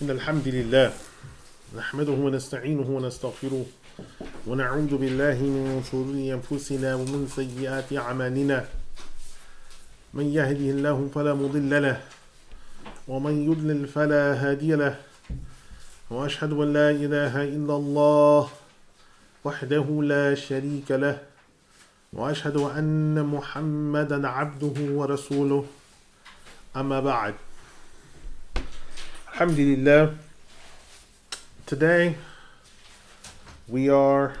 إن الحمد لله نحمده ونستعينه ونستغفره ونعوذ بالله من شرور أنفسنا ومن سيئات أعمالنا من يهده الله فلا مضل له ومن يضلل فلا هادي له وأشهد أن لا إله إلا الله وحده لا شريك له وأشهد أن محمدا عبده ورسوله أما بعد. Alhamdulillah. Today we are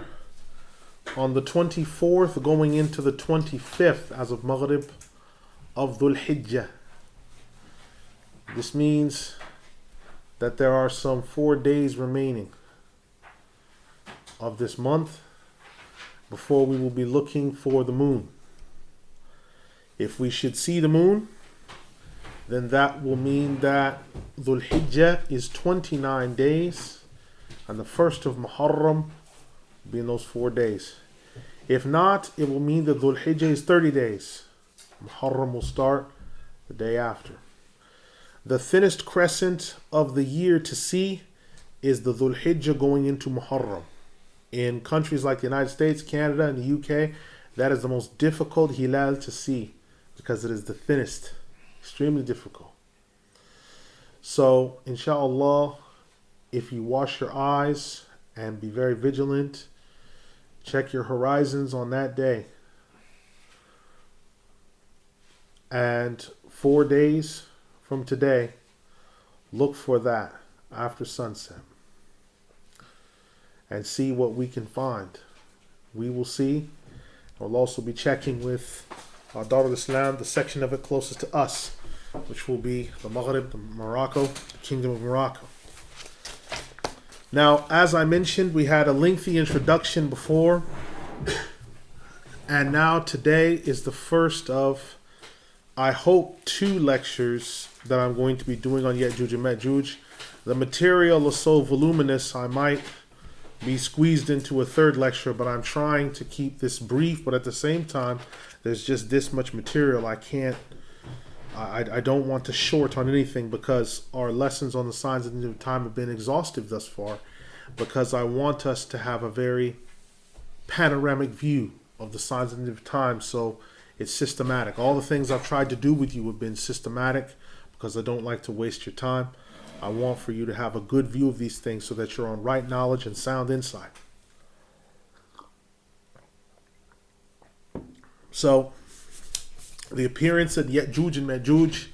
on the 24th going into the 25th as of Maghrib of Dhul Hijjah. This means that there are some 4 days remaining of this month before we will be looking for the moon. If we should see the moon, then that will mean that Dhul Hijjah is 29 days and the 1st of Muharram will be in those 4 days. If not, it will mean that Dhul Hijjah is 30 days. Muharram will start the day after. The thinnest crescent of the year to see is the Dhul Hijjah going into Muharram. In countries like the United States, Canada, and the UK, that is the most difficult hilal to see because it is the thinnest. Extremely difficult. So, inshallah, if you wash your eyes and be very vigilant, check your horizons on that day. And 4 days from today, look for that after sunset and see what we can find. We will see. We'll also be checking with our Dar al-Islam, the section of it closest to us, which will be the Maghrib, the Morocco, the Kingdom of Morocco. Now, as I mentioned, we had a lengthy introduction before, and now today is the first of, I hope, 2 lectures that I'm going to be doing on Ya'juj and Ma'juj. The material is so voluminous, I might be squeezed into a 3rd lecture, but I'm trying to keep this brief, but at the same time, there's just this much material. I don't want to short on anything because our lessons on the signs of the end of time have been exhaustive thus far, because I want us to have a very panoramic view of the signs of the end of time, so it's systematic. All the things I've tried to do with you have been systematic because I don't like to waste your time. I want for you to have a good view of these things so that you're on right knowledge and sound insight. So, the appearance of Ya'juj and Ma'juj,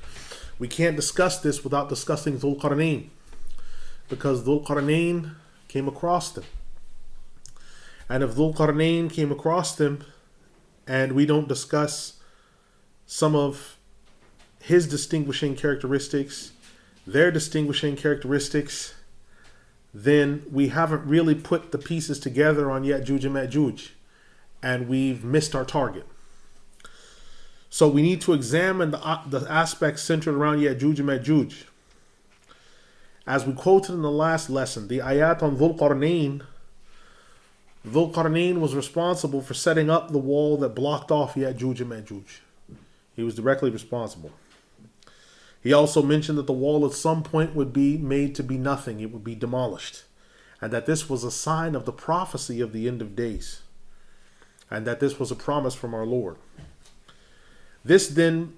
we can't discuss this without discussing Dhul Qarnayn, because Dhul Qarnayn came across them. And if Dhul Qarnayn came across them and we don't discuss some of his distinguishing characteristics, their distinguishing characteristics, then we haven't really put the pieces together on Ya'juj and Ma'juj, and we've missed our target. So we need to examine the aspects centered around Ya'juj and Ma'juj. As we quoted in the last lesson, the ayat on Dhul Qarnayn was responsible for setting up the wall that blocked off Ya'juj and Ma'juj. He was directly responsible. He also mentioned that the wall at some point would be made to be nothing. It would be demolished. And that this was a sign of the prophecy of the end of days. And that this was a promise from our Lord. This then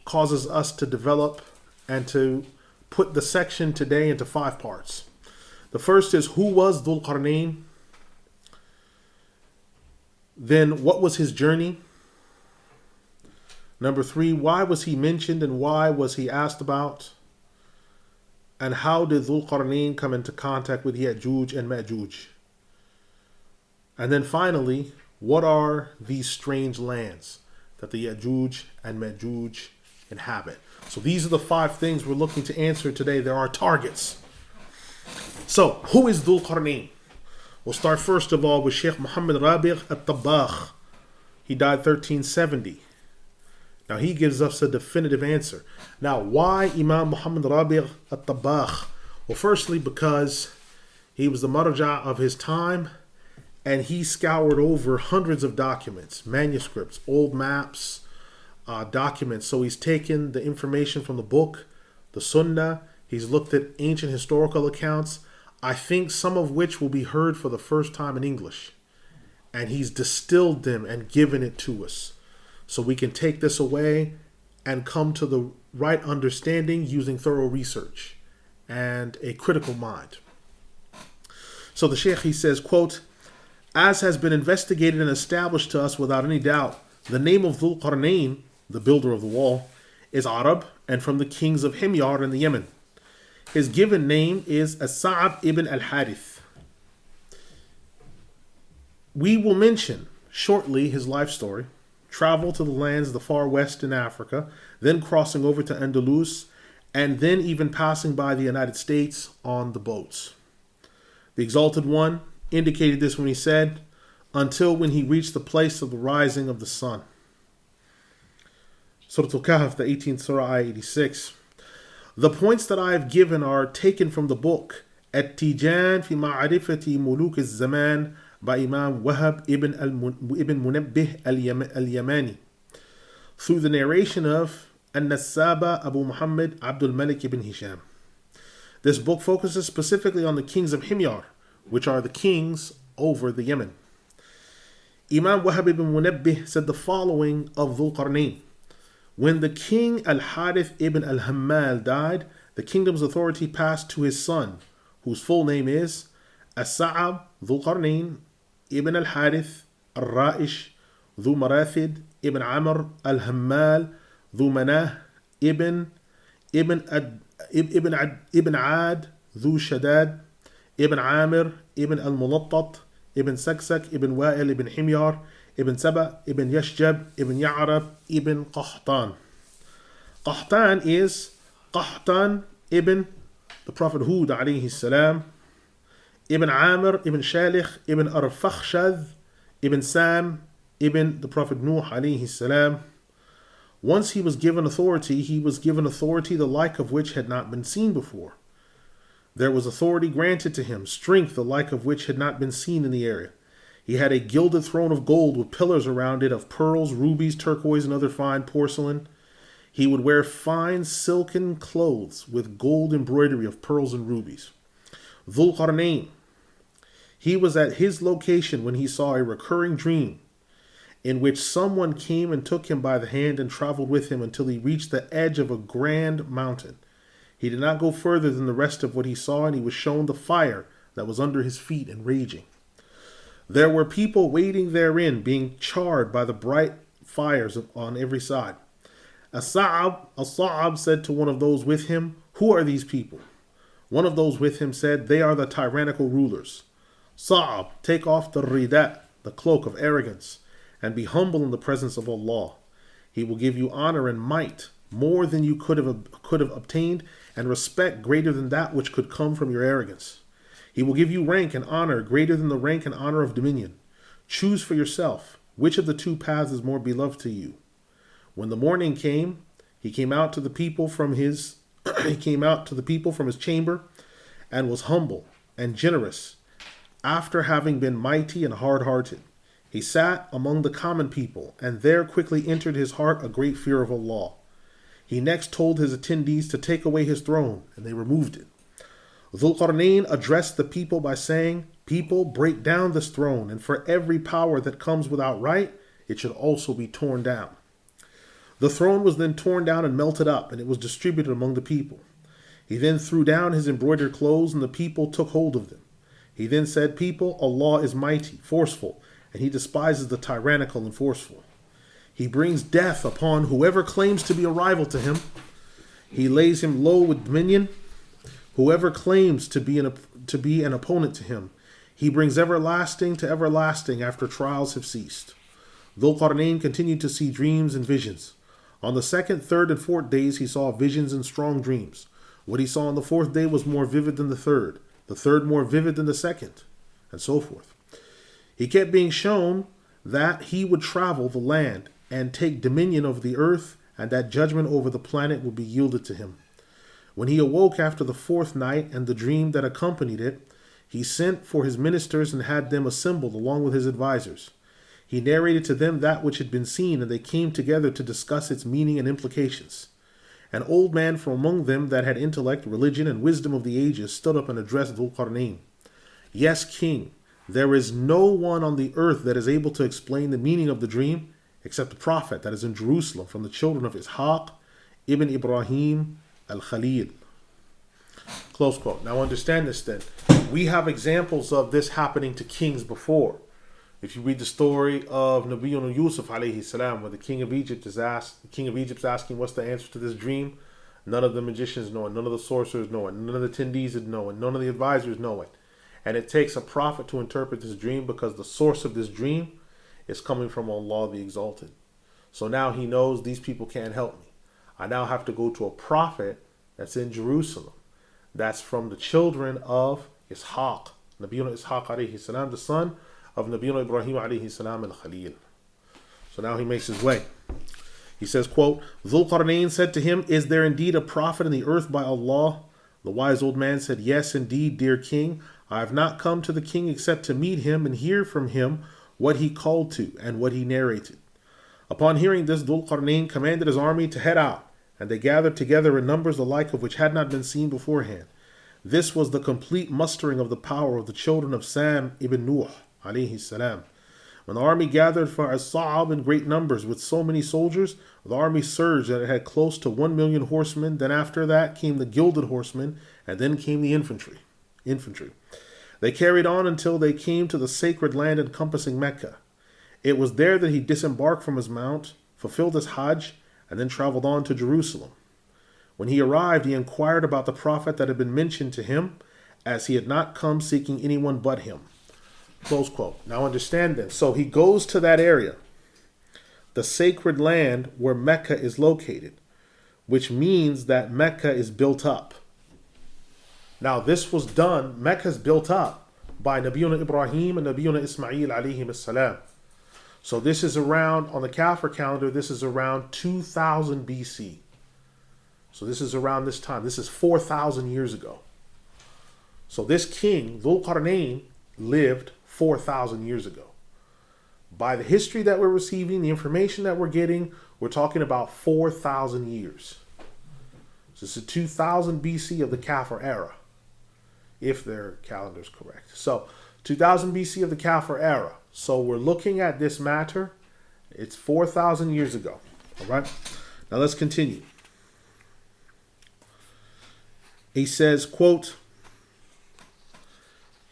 causes us to develop and to put the section today into 5 parts. The first is, who was Dhul Qarnayn? Then, what was his journey? Number 3, why was he mentioned and why was he asked about? And how did Dhul Qarnayn come into contact with Ya'juj and Ma'juj? And then finally, what are these strange lands that the Ya'juj and Ma'juj inhabit? So these are the 5 things we're looking to answer today. There are targets. So, who is Dhul Qarnayn? We'll start first of all with Shaykh Muhammad Rabi' al-Tabbakh. He died 1370. Now he gives us a definitive answer. Now, why Imam Muhammad Rabi' al-Tabbakh? Well, firstly, because he was the marja of his time, and he scoured over hundreds of documents, manuscripts, old maps, documents. So he's taken the information from the book, the Sunnah, He's looked at ancient historical accounts, I think some of which will be heard for the first time in English. And he's distilled them and given it to us. So we can take this away and come to the right understanding using thorough research and a critical mind. So the Shaikh, he says, quote, as has been investigated and established to us without any doubt, the name of Dhul Qarnayn, the builder of the wall, is Arab and from the kings of Himyar in the Yemen. His given name is As-Sa'ab ibn al-Harith. We will mention shortly his life story, travel to the lands of the far west in Africa, then crossing over to Andalus, and then even passing by the United States on the boats. The Exalted One indicated this when he said, until when he reached the place of the rising of the sun. Surah Al-Kahf, the 18th Surah, Ayah 86. The points that I have given are taken from the book At-Tijan fi Ma'arifati Muluk al-Zaman by Imam Wahab ibn Munabbih al-Yamani, through the narration of An-Nassaba Abu Muhammad Abdul Malik ibn Hisham. This book focuses specifically on the kings of Himyar, which are the kings over the Yemen. Imam Wahab ibn Munabbih said the following of Dhul Qarnayn. When the king Al-Harith ibn al-Hammal died, the kingdom's authority passed to his son, whose full name is As-Sa'ab Dhul Qarnayn ibn al-Harith al-Ra'ish Dhu Marathid ibn Amr al-Hammal Dhu Manah ibn Ad Dhu Shaddad ibn Amir ibn al-Mulattat ibn Saksak ibn Wa'il ibn Himyar ibn Saba ibn Yashjab ibn Ya'rab ibn Qahtan. Qahtan is Qahtan ibn the Prophet Hud alayhi salam, ibn Amir ibn Shalikh ibn Arfakhshad ibn Sam ibn the Prophet Nuh alayhi salam. Once he was given authority the like of which had not been seen before. There was authority granted to him, strength the like of which had not been seen in the area. He had a gilded throne of gold with pillars around it of pearls, rubies, turquoise, and other fine porcelain. He would wear fine silken clothes with gold embroidery of pearls and rubies. Dhul Qarnayn, he was at his location when he saw a recurring dream in which someone came and took him by the hand and traveled with him until he reached the edge of a grand mountain. He did not go further than the rest of what he saw, and he was shown the fire that was under his feet and raging. There were people waiting therein, being charred by the bright fires on every side. As-Sa'ab said to one of those with him, who are these people? One of those with him said, they are the tyrannical rulers. Sa'ab, take off the rida, the cloak of arrogance, and be humble in the presence of Allah. He will give you honor and might, more than you could have obtained, and respect greater than that which could come from your arrogance. He will give you rank and honor greater than the rank and honor of dominion. Choose for yourself which of the two paths is more beloved to you. When the morning came, he came out to the people from his chamber, and was humble and generous, after having been mighty and hard-hearted. He sat among the common people, and there quickly entered his heart a great fear of Allah. He next told his attendees to take away his throne, and they removed it. Dhul Qarnayn addressed the people by saying, people, break down this throne, and for every power that comes without right, it should also be torn down. The throne was then torn down and melted up, and it was distributed among the people. He then threw down his embroidered clothes, and the people took hold of them. He then said, people, Allah is mighty, forceful, and he despises the tyrannical and forceful. He brings death upon whoever claims to be a rival to him. He lays him low with dominion. Whoever claims to be an opponent to him, he brings everlasting to everlasting after trials have ceased. Dhul Qarnayn continued to see dreams and visions. On the second, third, and fourth days he saw visions and strong dreams. What he saw on the fourth day was more vivid than the third more vivid than the second, and so forth. He kept being shown that he would travel the land and take dominion over the earth, and that judgment over the planet would be yielded to him. When he awoke after the fourth night and the dream that accompanied it, he sent for his ministers and had them assembled along with his advisors. He narrated to them that which had been seen, and they came together to discuss its meaning and implications. An old man from among them that had intellect, religion, and wisdom of the ages stood up and addressed Dhul Qarnayn. Yes, king, there is no one on the earth that is able to explain the meaning of the dream except the prophet that is in Jerusalem from the children of Ishaq ibn Ibrahim al-Khalil. Close quote. Now understand this then. We have examples of this happening to kings before. If you read the story of Nabiyyuna Yusuf alayhi salam, where the king of Egypt is asking what's the answer to this dream, none of the magicians know it, none of the sorcerers know it, none of the Tindis know it, none of the advisors know it. And it takes a prophet to interpret this dream because the source of this dream is coming from Allah the Exalted. So now he knows these people can't help me. I now have to go to a prophet that's in Jerusalem, that's from the children of Ishaq, Nabiyyuna Ishaq alayhi salam, the son of Nabiyyuna Ibrahim alayhi salam al-Khalil. So now he makes his way. He says, quote, Dhul Qarnayn said to him, is there indeed a prophet in the earth by Allah? The wise old man said, yes, indeed, dear king. I have not come to the king except to meet him and hear from him what he called to and what he narrated. Upon hearing this, Dhul Qarnayn commanded his army to head out, and they gathered together in numbers the like of which had not been seen beforehand. This was the complete mustering of the power of the children of Sam ibn Nuh alayhi salam. When the army gathered for As-Salaamu in great numbers with so many soldiers, the army surged and it had close to 1 million horsemen. Then after that came the gilded horsemen, and then came the infantry. They carried on until they came to the sacred land encompassing Mecca. It was there that he disembarked from his mount, fulfilled his Hajj, and then traveled on to Jerusalem. When he arrived, he inquired about the prophet that had been mentioned to him, as he had not come seeking anyone but him. Close quote. Now understand this. So he goes to that area, the sacred land where Mecca is located, which means that Mecca is built up. Now this was done, Mecca is built up by Nabiyyuna Ibrahim and Nabiyyuna Ismail alayhim as-salam. So this is around, on the Kafir calendar, this is around 2000 BC. So this is around this time. This is 4,000 years ago. So this king, Dhul Qarnayn, lived 4,000 years ago. By the history that we're receiving, the information that we're getting, we're talking about 4,000 years. So this is 2000 BC of the Kafir era, if their calendar is correct. So 2000 BC of the Kafir era. So we're looking at this matter. It's 4,000 years ago. All right. Now let's continue. He says, quote,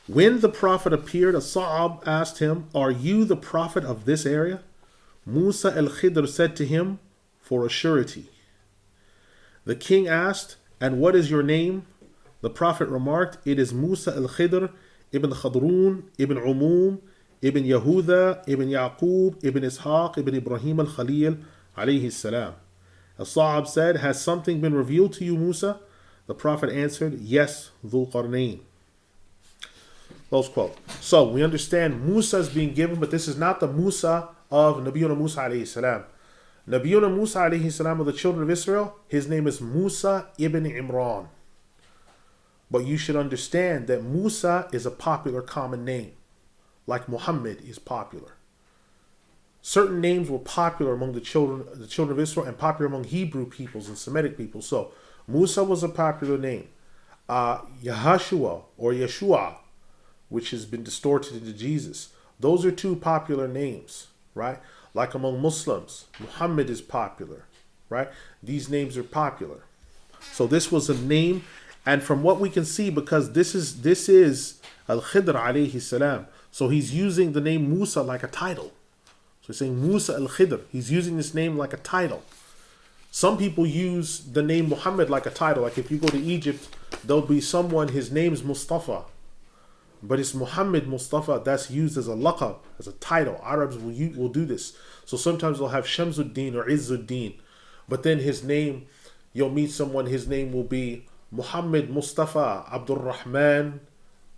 when the prophet appeared, As-Sa'ab asked him, are you the prophet of this area? Musa al-Khidr said to him, for a surety. The king asked, and what is your name? The prophet remarked, it is Musa al-Khidr ibn Khadrun ibn Umum ibn Yahuda ibn Yaqub ibn Ishaq ibn Ibrahim al-Khalil alayhi salam. As-Sa'ab said, has something been revealed to you, Musa? The prophet answered, yes, Dhul Qarnayn. Close quote. So we understand Musa is being given, but this is not the Musa of Nabiyyuna Musa alayhi salam. Nabiyyuna Musa alayhi salam of the children of Israel, his name is Musa ibn Imran. But you should understand that Musa is a popular common name, like Muhammad is popular. Certain names were popular among the children of Israel and popular among Hebrew peoples and Semitic peoples. So Musa was a popular name. Yahashua or Yeshua, which has been distorted into Jesus. Those are two popular names, right? Like among Muslims, Muhammad is popular, right? These names are popular. So this was a name, and from what we can see, because this is Al-Khidr alayhi salam, so he's using the name Musa like a title. So he's saying Musa al-Khidr. He's using this name like a title. Some people use the name Muhammad like a title. Like if you go to Egypt, there'll be someone, his name is Mustafa. But it's Muhammad Mustafa, that's used as a laqab, as a title. Arabs will do this. So sometimes they'll have Shamsuddin or Izzuddin. But then his name, you'll meet someone, his name will be Muhammad Mustafa Abdul Rahman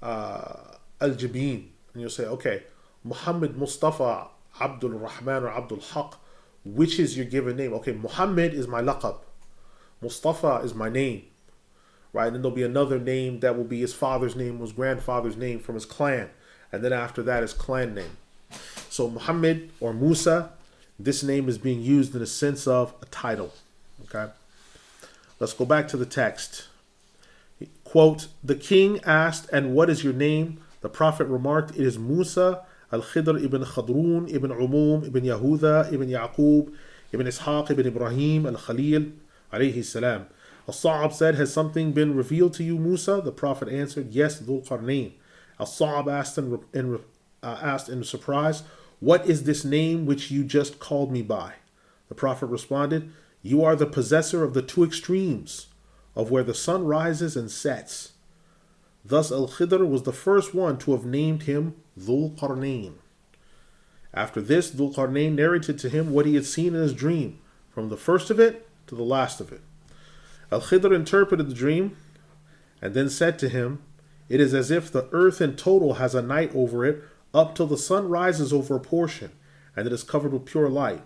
Al-Jabin. And you'll say, okay, Muhammad Mustafa Abdul Rahman or Abdul Haq, which is your given name? Okay, Muhammad is my laqab. Mustafa is my name. Right, and then there'll be another name that will be his father's name, his grandfather's name from his clan. And then after that, his clan name. So Muhammad or Musa, this name is being used in a sense of a title. Okay. Let's go back to the text. Quote, the king asked, and what is your name? The Prophet remarked, it is Musa, Al-Khidr ibn Khadrun, ibn Umum, ibn Yahuda, ibn Yaqub, ibn Ishaq, ibn Ibrahim, Al-Khalil, alayhi salam. Al-Sa'ab said, has something been revealed to you, Musa? The Prophet answered, yes, Dhul Qarnayn. Al-Sa'ab asked in surprise, what is this name which you just called me by? The Prophet responded, you are the possessor of the two extremes, of where the sun rises and sets. Thus Al-Khidr was the first one to have named him Dhul Qarnayn. After this, Dhul Qarnayn narrated to him what he had seen in his dream, from the first of it to the last of it. Al-Khidr interpreted the dream and then said to him, it is as if the earth in total has a night over it up till the sun rises over a portion, and it is covered with pure light.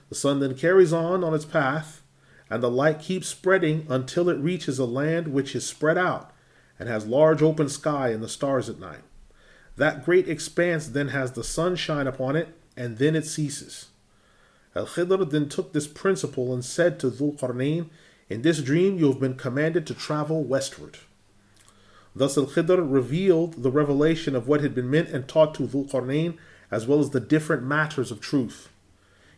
The sun then carries on its path, and the light keeps spreading until it reaches a land which is spread out and has large open sky and the stars at night. That great expanse then has the sun shine upon it, and then it ceases. Al-Khidr then took this principle and said to Dhul Qarnayn, in this dream you have been commanded to travel westward. Thus Al-Khidr revealed the revelation of what had been meant and taught to Dhul Qarnayn, as well as the different matters of truth.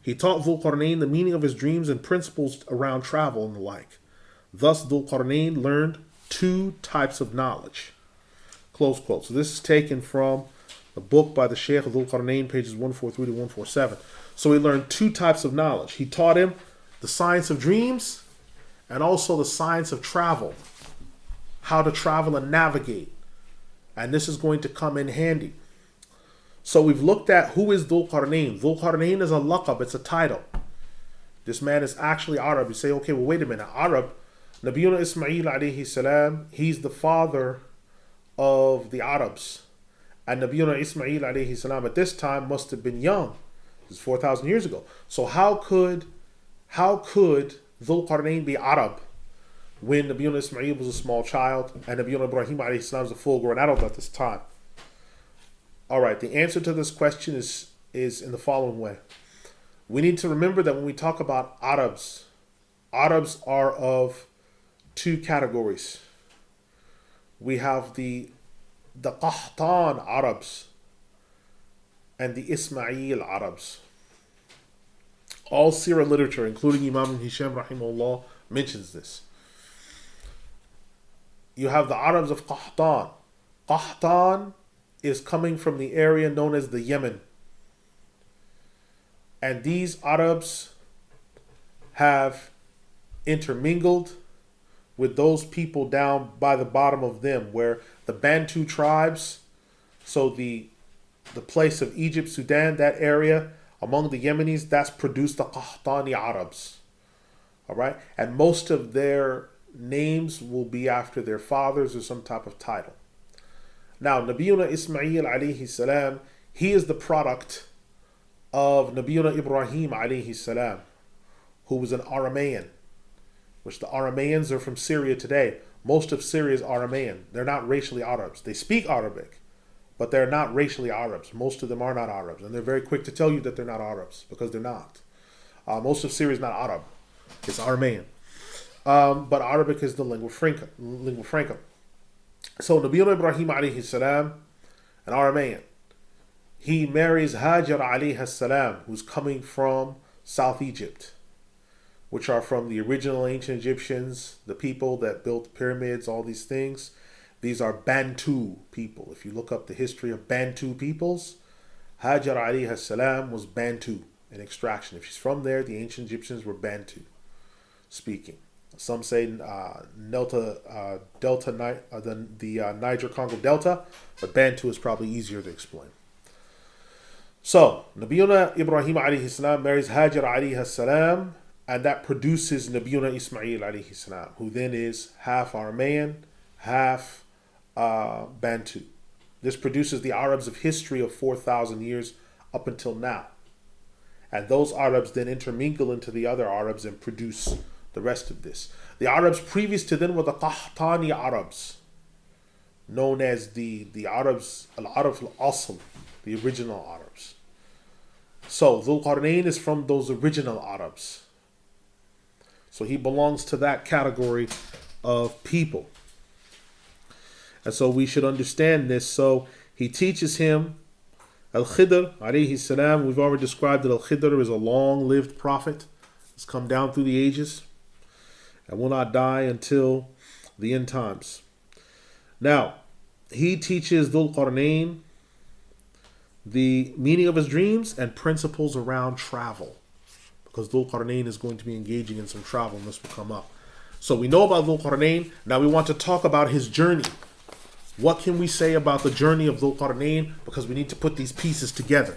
He taught Dhul Qarnayn the meaning of his dreams and principles around travel and the like. Thus Dhul Qarnayn learned two types of knowledge. Close quote. So this is taken from a book by the Shaikh of Dhul Qarnayn, pages 143 to 147. So he learned two types of knowledge. He taught him the science of dreams and also the science of travel, how to travel and navigate. And this is going to come in handy. So we've looked at who is Dhul Qarnayn. Dhul Qarnayn is a laqab, it's a title. This man is actually Arab. You say, okay, well, wait a minute. Arab, Nabiyuna Ismail alayhi salam, he's the father of the Arabs. And Nabiyuna Ismail alayhi salam at this time must have been young. This is 4,000 years ago. So how could Dhul Qarnayn be Arab when Nabiyuna Ismail was a small child and Nabiyuna Ibrahim alayhi salam was a full-grown adult at this time? All right, the answer to this question is in the following way. We need to remember that when we talk about Arabs, Arabs are of two categories. We have the Qahtan Arabs and the Ismail Arabs. All Sirah literature, including Imam Hisham rahimahullah, mentions this. You have the Arabs of Qahtan. Qahtan is coming from the area known as the Yemen. And these Arabs have intermingled with those people down by the bottom of them, where the Bantu tribes, so the place of Egypt, Sudan, that area, among the Yemenis, that's produced the Qahtani Arabs. All right? And most of their names will be after their fathers or some type of title. Now, Nabiyuna Ismail alayhi salam, he is the product of Nabiyuna Ibrahim alayhi salam, who was an Aramaean, which the Aramaeans are from Syria today. Most of Syria is Aramaean. They're not racially Arabs. They speak Arabic, but they're not racially Arabs. Most of them are not Arabs. And they're very quick to tell you that they're not Arabs, because they're not. Most of Syria is not Arab. It's Aramaean. But Arabic is the lingua franca. So Nabiyuna Ibrahim alayhi salam, an Aramaean, he marries Hajar alayhi salam, who's coming from South Egypt, which are from the original ancient Egyptians, the people that built the pyramids, all these things. These are Bantu people. If you look up the history of Bantu peoples, Hajar alayhi salam was Bantu in extraction. If she's from there, the ancient Egyptians were Bantu speaking. Some say the Niger-Congo Delta, but Bantu is probably easier to explain. So, Nabiyuna Ibrahim alayhi salam marries Hajar alayhi salam, and that produces Nabiyuna Ismail alayhi salam, who then is half Aramaean, half Bantu. This produces the Arabs of history of 4,000 years up until now. And those Arabs then intermingle into the other Arabs and produce the rest of this. The Arabs previous to them were the Qahtani Arabs, known as the Arabs, Al-Arab al-Asl, the original Arabs. So Dhul Qarnayn is from those original Arabs. So he belongs to that category of people. And so we should understand this. So he teaches him Al-Khidr, alayhi salam. We've already described that Al-Khidr is a long-lived prophet. It's come down through the ages and will not die until the end times. Now, he teaches Dhul Qarnayn the meaning of his dreams and principles around travel, because Dhul Qarnayn is going to be engaging in some travel, and this will come up. So we know about Dhul Qarnayn. Now we want to talk about his journey. What can we say about the journey of Dhul Qarnayn? Because we need to put these pieces together.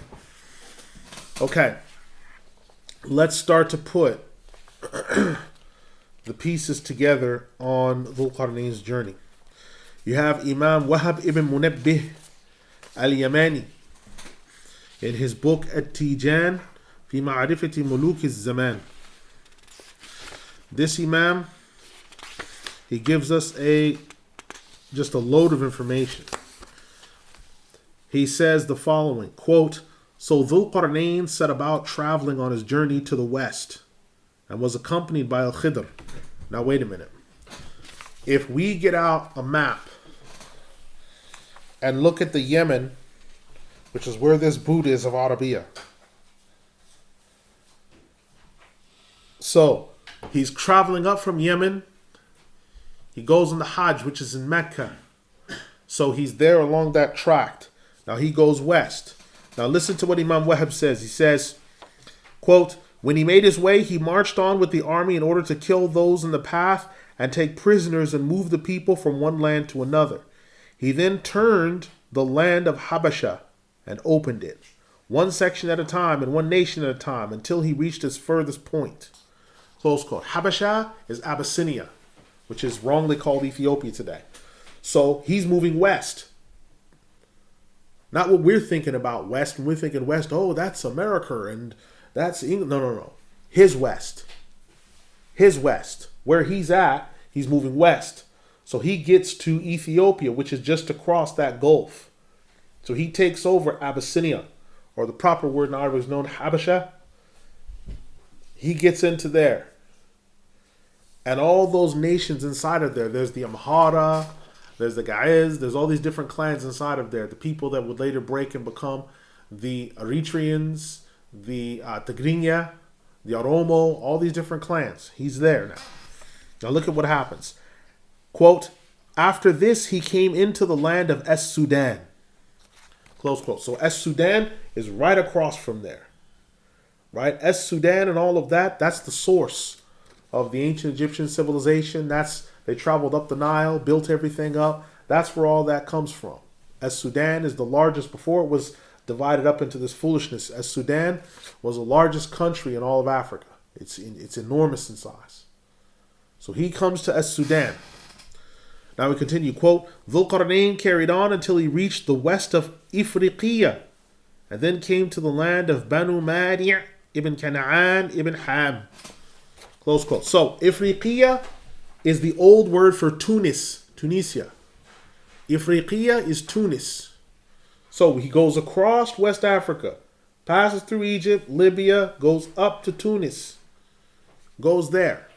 Okay, let's start to put the pieces together on Dhul Qarnayn's journey. You have Imam Wahab ibn Munabbih al-Yamani in his book At-Tijan fi Ma'rifati Muluk al-Zaman. This Imam, he gives us just a load of information. He says the following, quote, "So Dhul Qarnayn set about traveling on his journey to the west and was accompanied by Al-Khidr." Now wait a minute. If we get out a map and look at the Yemen, which is where this boot is of Arabia. So he's traveling up from Yemen. He goes on the Hajj, which is in Mecca. So he's there along that tract. Now he goes west. Now listen to what Imam Wahab says. He says, quote, "When he made his way, he marched on with the army in order to kill those in the path and take prisoners and move the people from one land to another. He then turned the land of Habasha and opened it, one section at a time and one nation at a time, until he reached its furthest point." Close quote. Habasha is Abyssinia, which is wrongly called Ethiopia today. So he's moving west. Not what we're thinking about west. When we're thinking west, oh, that's America and that's England. No. His west. His west. Where he's at, he's moving west. So he gets to Ethiopia, which is just across that gulf. So he takes over Abyssinia, or the proper word in Arabic is known Habasha. He gets into there. And all those nations inside of there, there's the Amhara, there's the Gaez, there's all these different clans inside of there. The people that would later break and become the Eritreans, the Tigrinya, the Oromo, all these different clans. He's there now. Now look at what happens. Quote, "After this, he came into the land of Es-Sudan." Close quote. So Es-Sudan is right across from there. Right? Es-Sudan and all of that, that's the source of the ancient Egyptian civilization. They traveled up the Nile, built everything up. That's where all that comes from. Es-Sudan is the largest, before it was divided up into this foolishness. Es-Sudan was the largest country in all of Africa. It's enormous in size. So he comes to Es-Sudan. Now we continue, quote, "Dhul Qarnayn carried on until he reached the west of Ifriqiya, and then came to the land of Banu Madi' ibn Kana'an ibn Ham." Close quote. So Ifriqiya is the old word for Tunisia. Ifriqiya is Tunis. So he goes across West Africa, passes through Egypt, Libya, goes up to Tunis, goes there.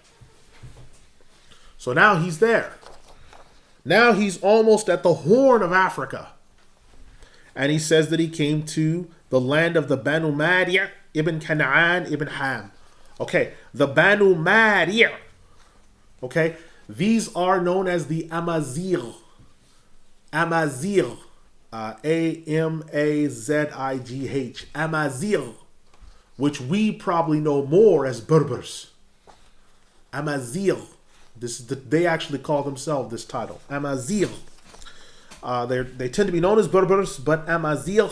So now he's there. Now he's almost at the Horn of Africa. And he says that he came to the land of the Banu Madi' ibn Kana'an ibn Ham. Okay, the Banu Madi'. Okay, these are known as the Amazigh. Amazigh. Amazigh. Amazigh. Which we probably know more as Berbers. Amazigh. They actually call themselves this title, Amazigh. They tend to be known as Berbers, but Amazigh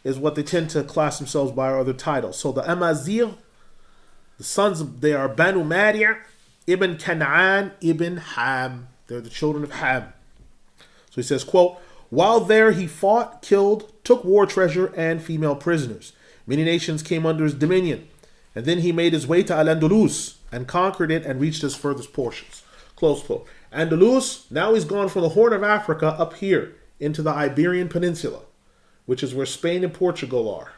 is what they tend to class themselves by, or other titles. So the Amazigh, they are Banu Madi' ibn Kana'an ibn Ham. They're the children of Ham. So he says, quote, "While there he fought, killed, took war treasure and female prisoners. Many nations came under his dominion. And then he made his way to Al-Andalus and conquered it and reached its furthest portions." Close quote. Andalus, now he's gone from the Horn of Africa up here into the Iberian Peninsula, which is where Spain and Portugal are.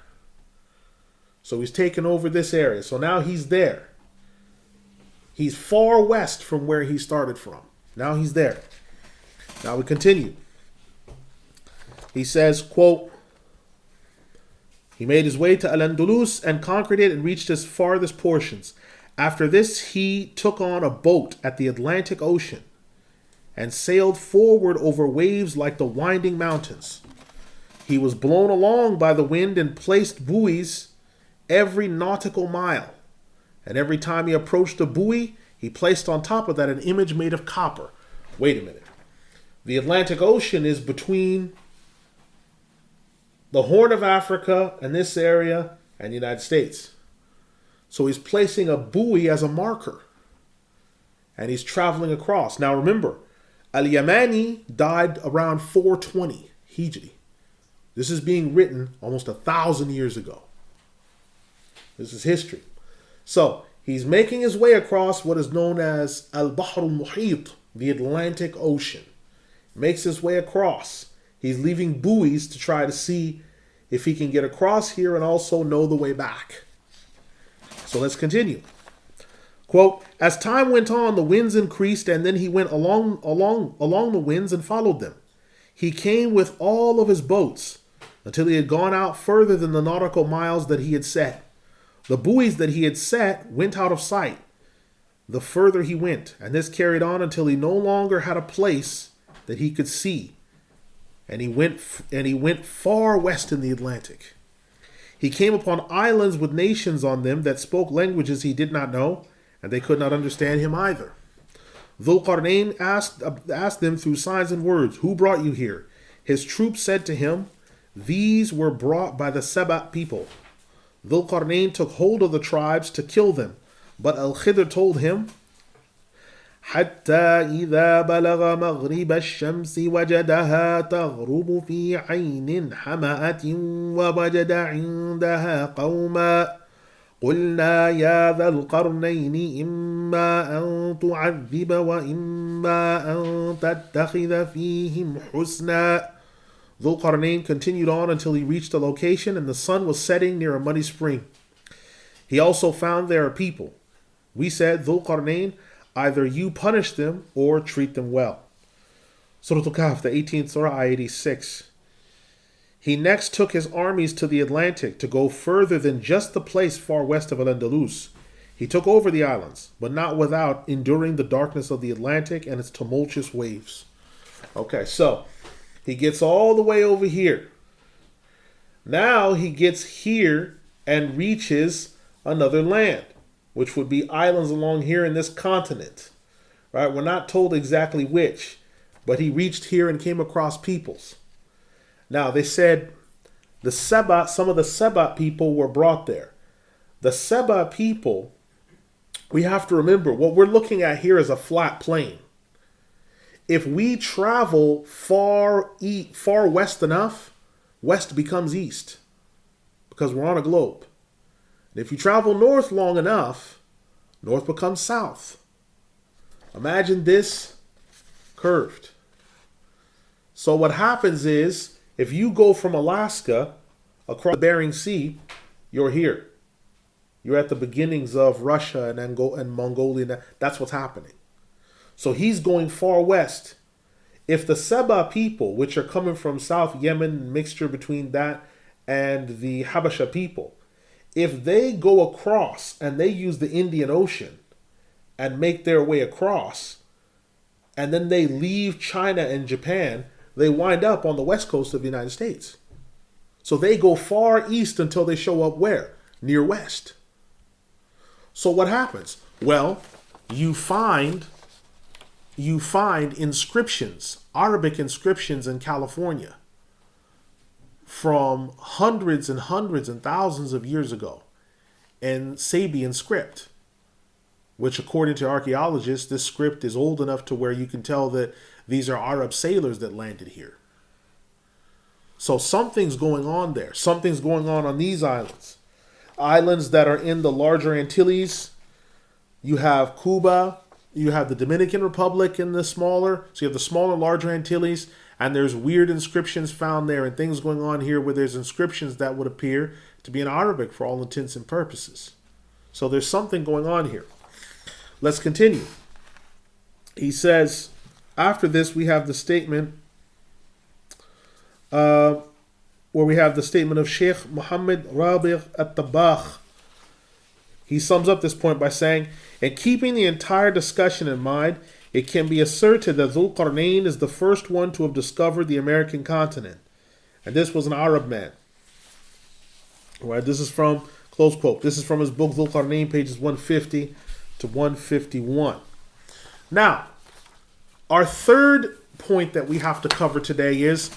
So he's taken over this area. So now he's there. He's far west from where he started from. Now he's there. Now we continue. He says, quote, he made his way to Al-Andalus and conquered it and reached its farthest portions. After this, he took on a boat at the Atlantic Ocean and sailed forward over waves like the winding mountains. He was blown along by the wind and placed buoys every nautical mile. And every time he approached a buoy, he placed on top of that an image made of copper. Wait a minute. The Atlantic Ocean is between the Horn of Africa and this area and the United States. So he's placing a buoy as a marker. And he's traveling across. Now remember, Al-Yamani died around 420 Hijri. This is being written almost 1,000 years ago. This is history. So he's making his way across what is known as Al-Bahr al-Muhit, the Atlantic Ocean. Makes his way across. He's leaving buoys to try to see if he can get across here and also know the way back. So let's continue. Quote, as time went on, the winds increased, and then he went along the winds and followed them. He came with all of his boats until he had gone out further than the nautical miles that he had set. The buoys that he had set went out of sight the further he went, and this carried on until he no longer had a place that he could see. And he went far west in the Atlantic. He came upon islands with nations on them that spoke languages he did not know, and they could not understand him either. Dhul Qarnayn asked them through signs and words, who brought you here? His troops said to him, these were brought by the Saba people. Dhul Qarnayn took hold of the tribes to kill them, but Al-Khidr told him, حتى إذا بلغ مغرب الشمس وجدها تغرب في عين حمأة ووجد عندها قوما قلنا يا ذا القرنين إما أن تعذب وإما أن تتخذ فيهم حسنا. Dhul Qarnayn continued on until he reached a location and the sun was setting near a muddy spring. He also found there a people. We said, Dhul Qarnayn, either you punish them or treat them well. Surah Al-Kahf, the 18th Surah, Ayah 86. He next took his armies to the Atlantic to go further than just the place far west of Al-Andalus. He took over the islands, but not without enduring the darkness of the Atlantic and its tumultuous waves. Okay, so he gets all the way over here. Now he gets here and reaches another land, which would be islands along here in this continent. Right? We're not told exactly which, but he reached here and came across peoples. Now they said some of the Saba people were brought there. The Saba people, we have to remember, what we're looking at here is a flat plain. If we travel far west enough, west becomes east because we're on a globe. And if you travel north long enough, north becomes south. Imagine this curved. So what happens is, if you go from Alaska across the Bering Sea, you're here. You're at the beginnings of Russia and Mongolia. That's what's happening. So he's going far west. If the Saba people, which are coming from South Yemen, mixture between that and the Habasha people, if they go across and they use the Indian Ocean and make their way across, and then they leave China and Japan, they wind up on the west coast of the United States. So they go far east until they show up where? Near west. So what happens? Well, you find inscriptions, Arabic inscriptions in California from hundreds and hundreds and thousands of years ago in Sabian script, which according to archaeologists, this script is old enough to where you can tell that these are Arab sailors that landed here. So something's going on there. Something's going on these islands. Islands that are in the larger Antilles. You have Cuba. You have the Dominican Republic in the smaller. So you have the smaller, larger Antilles. And there's weird inscriptions found there and things going on here where there's inscriptions that would appear to be in Arabic for all intents and purposes. So there's something going on here. Let's continue. He says, after this we have the statement where we have the statement of Shaykh Muhammad Rabi' at-Tabakh. He sums up this point by saying, in keeping the entire discussion in mind, it can be asserted that Dhul Qarnayn is the first one to have discovered the American continent. And this was an Arab man. Right? This is from, close quote, this is from his book Dhul Qarnayn, pages 150 to 151. Now, our third point that we have to cover today is,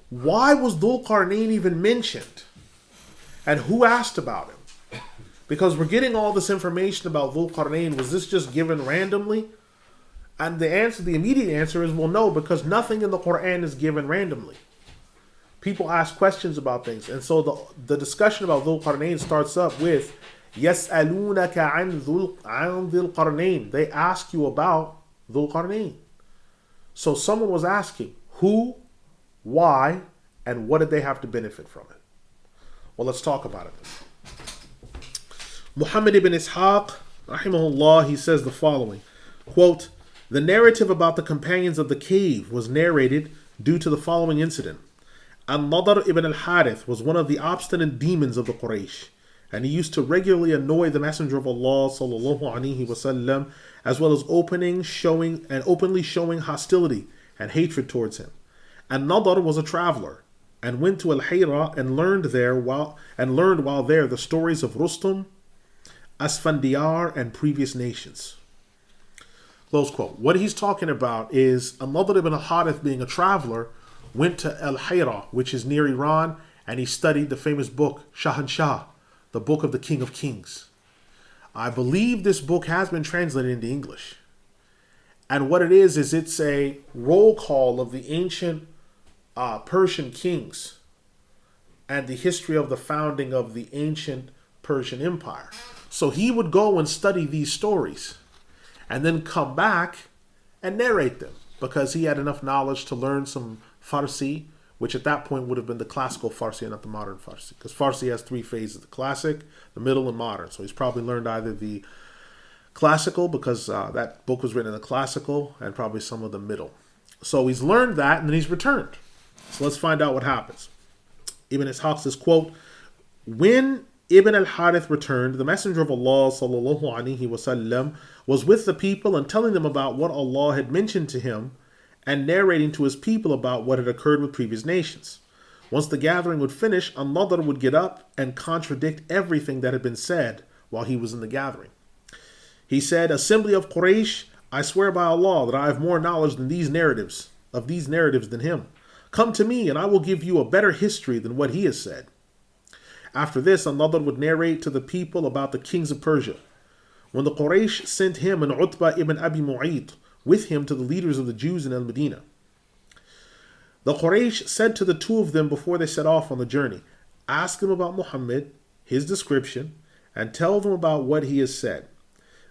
why was Dhul Qarnayn even mentioned? And who asked about him? Because we're getting all this information about Dhul Qarnayn. Was this just given randomly? And the immediate answer is, well, no, because nothing in the Quran is given randomly. People ask questions about things. And so the discussion about Dhul Qarnayn starts up with, يَسْأَلُونَكَ عَنْ ذِي الْقَرْنَيْنِ. They ask you about Dhul Qarnayn. So someone was asking, who, why, and what did they have to benefit from it? Well, let's talk about it then. Muhammad ibn Ishaq, rahimahullah, he says the following, quote, the narrative about the companions of the cave was narrated due to the following incident. Al-Nadr ibn al-Harith was one of the obstinate demons of the Quraysh, and he used to regularly annoy the Messenger of Allah sallallahu alaihi wasallam, as well as openly showing hostility and hatred towards him. Al-Nadr was a traveler and went to Al-Hira and learned while there the stories of Rustum, Asfandiyar, and previous nations. Close quote. What he's talking about is Al-Nadr ibn al-Harith, being a traveler, went to Al-Hira, which is near Iran, and he studied the famous book Shahanshah, the book of the King of Kings. I believe this book has been translated into English. And what it is it's a roll call of the ancient Persian kings and the history of the founding of the ancient Persian Empire. So he would go and study these stories and then come back and narrate them, because he had enough knowledge to learn some Farsi, which at that point would have been the classical Farsi and not the modern Farsi, because Farsi has three phases: the classic, the middle, and modern. So he's probably learned either the classical, because that book was written in the classical, and probably some of the middle. So he's learned that, and then he's returned. So let's find out what happens. Ibn Ishaq says, quote, when Ibn al-Harith returned, the Messenger of Allah sallallahu alaihi wasallam was with the people and telling them about what Allah had mentioned to him, and narrating to his people about what had occurred with previous nations. Once the gathering would finish, Al-Nadr would get up and contradict everything that had been said while he was in the gathering. He said, Assembly of Quraysh, I swear by Allah that I have more knowledge than these narratives than him. Come to me and I will give you a better history than what he has said. After this, Al-Nadr would narrate to the people about the kings of Persia. When the Quraysh sent him and Utbah ibn Abi Mu'ayt with him to the leaders of the Jews in Al-Madinah, the Quraysh said to the two of them before they set off on the journey, ask them about Muhammad, his description, and tell them about what he has said.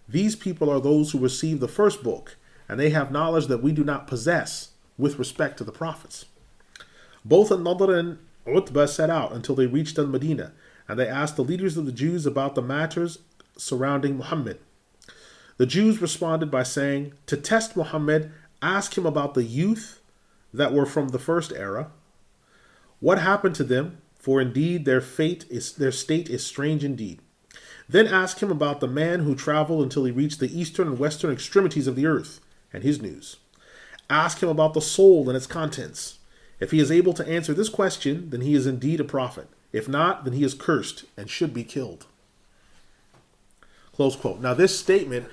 These people are those who received the first book, and they have knowledge that we do not possess with respect to the prophets. Both Al-Nadr and Utbah set out until they reached Al-Madinah, and they asked the leaders of the Jews about the matters surrounding Muhammad. The Jews responded by saying, to test Muhammad, ask him about the youth that were from the first era. What happened to them? For indeed their state is strange indeed. Then ask him about the man who traveled until he reached the eastern and western extremities of the earth, and his news. Ask him about the soul and its contents. If he is able to answer this question, then he is indeed a prophet. If not, then he is cursed and should be killed. Close quote. Now this statement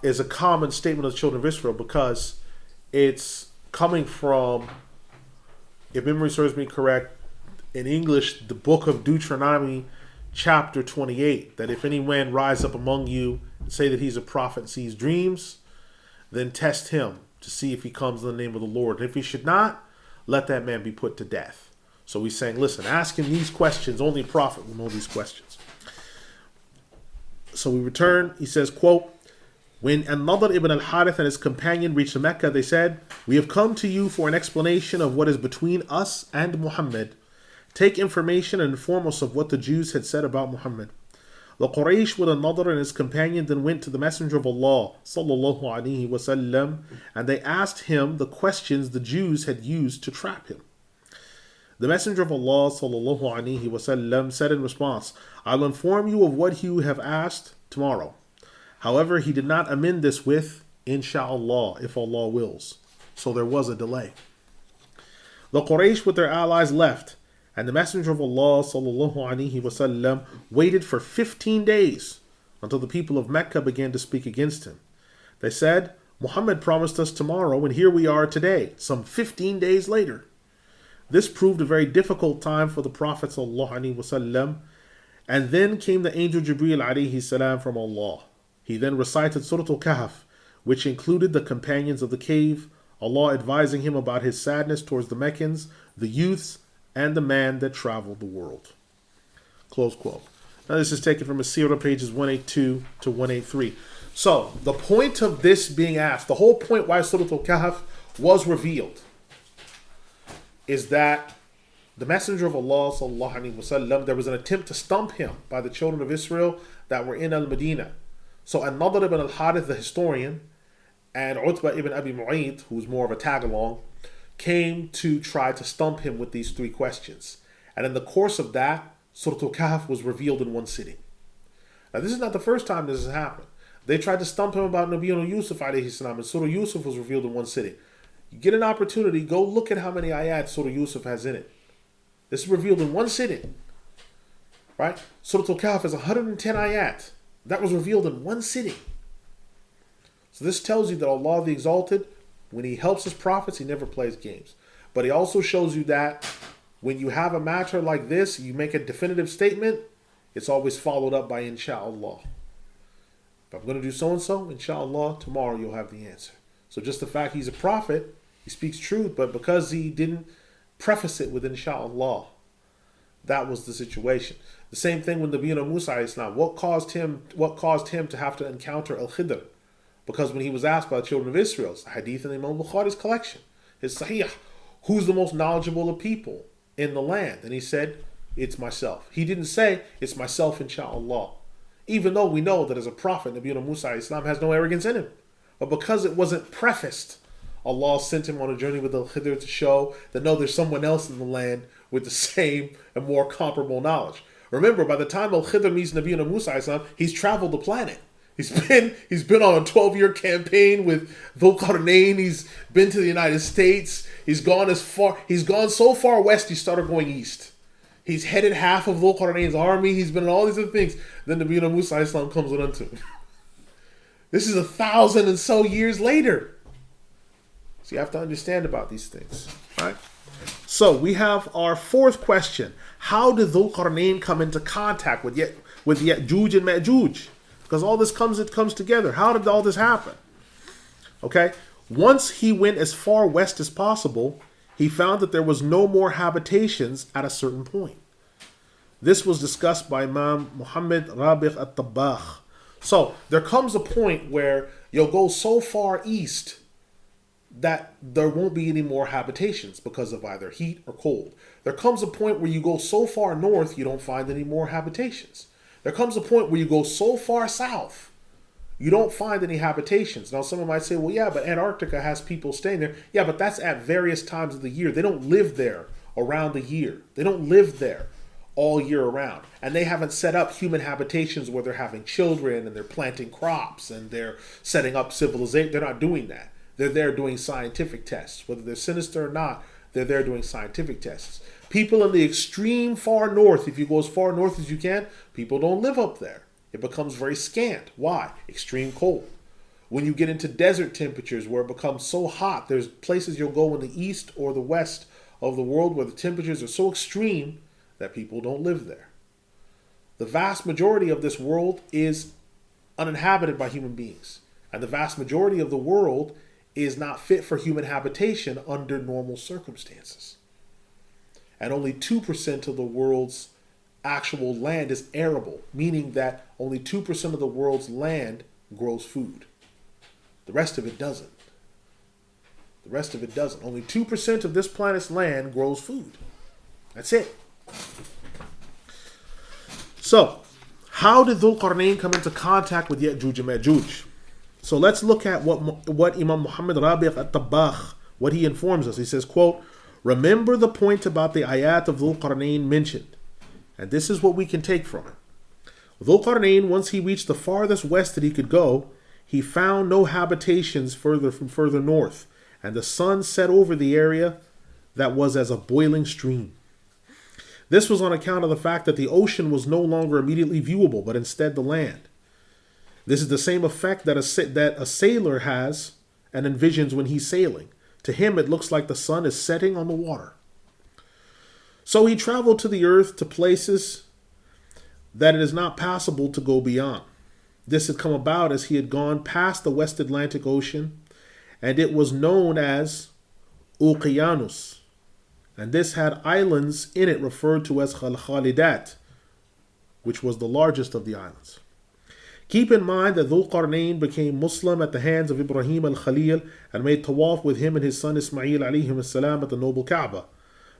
is a common statement of the children of Israel, because it's coming from, if memory serves me correct, in English, the book of Deuteronomy, chapter 28, that if any man rise up among you and say that he's a prophet and sees dreams, then test him to see if he comes in the name of the Lord. And if he should not, let that man be put to death. So he's saying, listen, ask him these questions. Only a prophet will know these questions. So we return. He says, quote, when Al-Nadr ibn al-Harith and his companion reached Mecca, they said, we have come to you for an explanation of what is between us and Muhammad. Take information and inform us of what the Jews had said about Muhammad. The Quraysh with An-Nadr and his companion then went to the Messenger of Allah sallallahu alaihi wasallam, and they asked him the questions the Jews had used to trap him. The Messenger of Allah sallallahu alaihi wasallam said in response, "I'll inform you of what you have asked tomorrow." However, he did not amend this with "Insha'Allah, if Allah wills." So there was a delay. The Quraysh with their allies left, and the Messenger of Allah sallallahu alaihi wasallam waited for 15 days until the people of Mecca began to speak against him. They said, "Muhammad promised us tomorrow, and here we are today, some 15 days later." This proved a very difficult time for the Prophet sallallahu alaihi wasallam, and then came the angel Jibreel alayhi salam from Allah. He then recited Surah Al-Kahf, which included the companions of the cave, Allah advising him about his sadness towards the Meccans, the youths, and the man that traveled the world. Close quote. Now this is taken from As-Sirah, pages 182 to 183. So the point of this being asked, the whole point why Surah Al-Kahf was revealed, is that the Messenger of Allah sallallahu alaihi wasallam, there was an attempt to stump him by the children of Israel that were in Al-Madinah. So An-Nadr ibn al-Harith, the historian, and Utbah ibn Abi Mu'ayt, who was more of a tag-along, came to try to stump him with these three questions. And in the course of that, Surah Al-Kahf was revealed in one sitting. Now this is not the first time this has happened. They tried to stump him about Nabiyyuna Yusuf alayhi salam, and Surah Yusuf was revealed in one sitting. You get an opportunity, go look at how many ayat Surah Yusuf has in it. This is revealed in one sitting. Right? Surah Al-Kahf is 110 ayat. That was revealed in one sitting. So this tells you that Allah the Exalted, when He helps His prophets, He never plays games. But He also shows you that when you have a matter like this, you make a definitive statement, it's always followed up by Insha'Allah. If I'm going to do so-and-so, Insha'Allah, tomorrow you'll have the answer. So just the fact He's a prophet, He speaks truth, but because He didn't preface it with Insha'Allah, that was the situation. The same thing with Nabiyyuna Musa Islam. What caused him to have to encounter Al-Khidr? Because when he was asked by the children of Israel, it's a hadith in Imam Bukhari's collection, his Sahih, who's the most knowledgeable of people in the land? And he said, it's myself. He didn't say, it's myself, Insha'Allah. Even though we know that as a prophet, Nabiyyuna Musa Islam has no arrogance in him. But because it wasn't prefaced, Allah sent him on a journey with Al-Khidr to show that no, there's someone else in the land with the same and more comparable knowledge. Remember, by the time Al-Khidr meets Nabiyyuna Musa Islam, he's traveled the planet. He's been on a 12-year campaign with Dhul Qarnayn. He's been to the United States. He's gone so far west, he started going east. He's headed half of Dhul Qarnayn's army. He's been in all these other things. Then Nabiyyuna Musa Islam comes unto him. This is 1,000 and so years later. So you have to understand about these things, right? So we have our fourth question. How did Dhul Qarnayn come into contact with Ya'juj and Ma'juj? Because all this comes together. How did all this happen? Okay. Once he went as far west as possible, he found that there was no more habitations at a certain point. This was discussed by Imam Muhammad Rabi' at-Tabbakh. So there comes a point where you'll go so far east that there won't be any more habitations because of either heat or cold. There comes a point where you go so far north, you don't find any more habitations. There comes a point where you go so far south, you don't find any habitations. Now, someone might say, well, yeah, but Antarctica has people staying there. Yeah, but that's at various times of the year. They don't live there around the year. They don't live there all year around. And they haven't set up human habitations where they're having children and they're planting crops and they're setting up civilization. They're not doing that. They're there doing scientific tests. Whether they're sinister or not, they're there doing scientific tests. People in the extreme far north, if you go as far north as you can, people don't live up there. It becomes very scant. Why? Extreme cold. When you get into desert temperatures where it becomes so hot, there's places you'll go in the east or the west of the world where the temperatures are so extreme that people don't live there. The vast majority of this world is uninhabited by human beings. And the vast majority of the world is not fit for human habitation under normal circumstances. And only 2% of the world's actual land is arable, meaning that only 2% of the world's land grows food. The rest of it doesn't. The rest of it doesn't. Only 2% of this planet's land grows food. That's it. So, How did Dhul Qarnayn come into contact with Ya'juj and Ma'juj? So let's look at what Imam Muhammad Rabi' at-Tabbakh, what he informs us. He says, quote, remember the point about the ayat of Dhul Qarnayn mentioned. And this is what we can take from it. Dhul Qarnayn, once he reached the farthest west that he could go, he found no habitations further north, and the sun set over the area that was as a boiling stream. This was on account of the fact that the ocean was no longer immediately viewable, but instead the land. This is the same effect that a sailor has and envisions when he's sailing. To him, it looks like the sun is setting on the water. So he traveled to the earth to places that it is not possible to go beyond. This had come about as he had gone past the West Atlantic Ocean, and it was known as Uqiyanus. And this had islands in it referred to as Khalidat, which was the largest of the islands. Keep in mind that Dhul Qarnayn became Muslim at the hands of Ibrahim al-Khalil and made tawaf with him and his son Ismail alayhim as-salam at the noble Kaaba.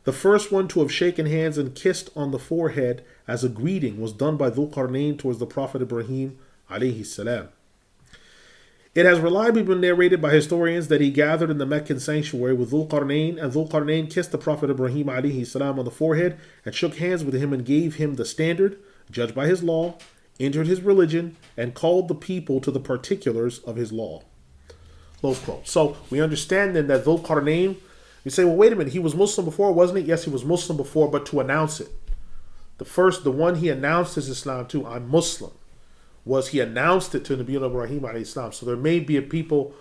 The first one to have shaken hands and kissed on the forehead as a greeting was done by Dhul Qarnayn towards the Prophet Ibrahim alayhi salam. It has reliably been narrated by historians that he gathered in the Meccan sanctuary with Dhul Qarnayn, and Dhul Qarnayn kissed the Prophet Ibrahim alayhi salam on the forehead and shook hands with him and gave him the standard, judged by his law, entered his religion, and called the people to the particulars of his law. Close quote. So we understand then that Dhul Qarnayn, you say, well, wait a minute, he was Muslim before, wasn't he? Yes, he was Muslim before, but to announce it. The one he announced his Islam to, I'm Muslim, was he announced it to Nabi Ibrahim alayhi salam. So there may be people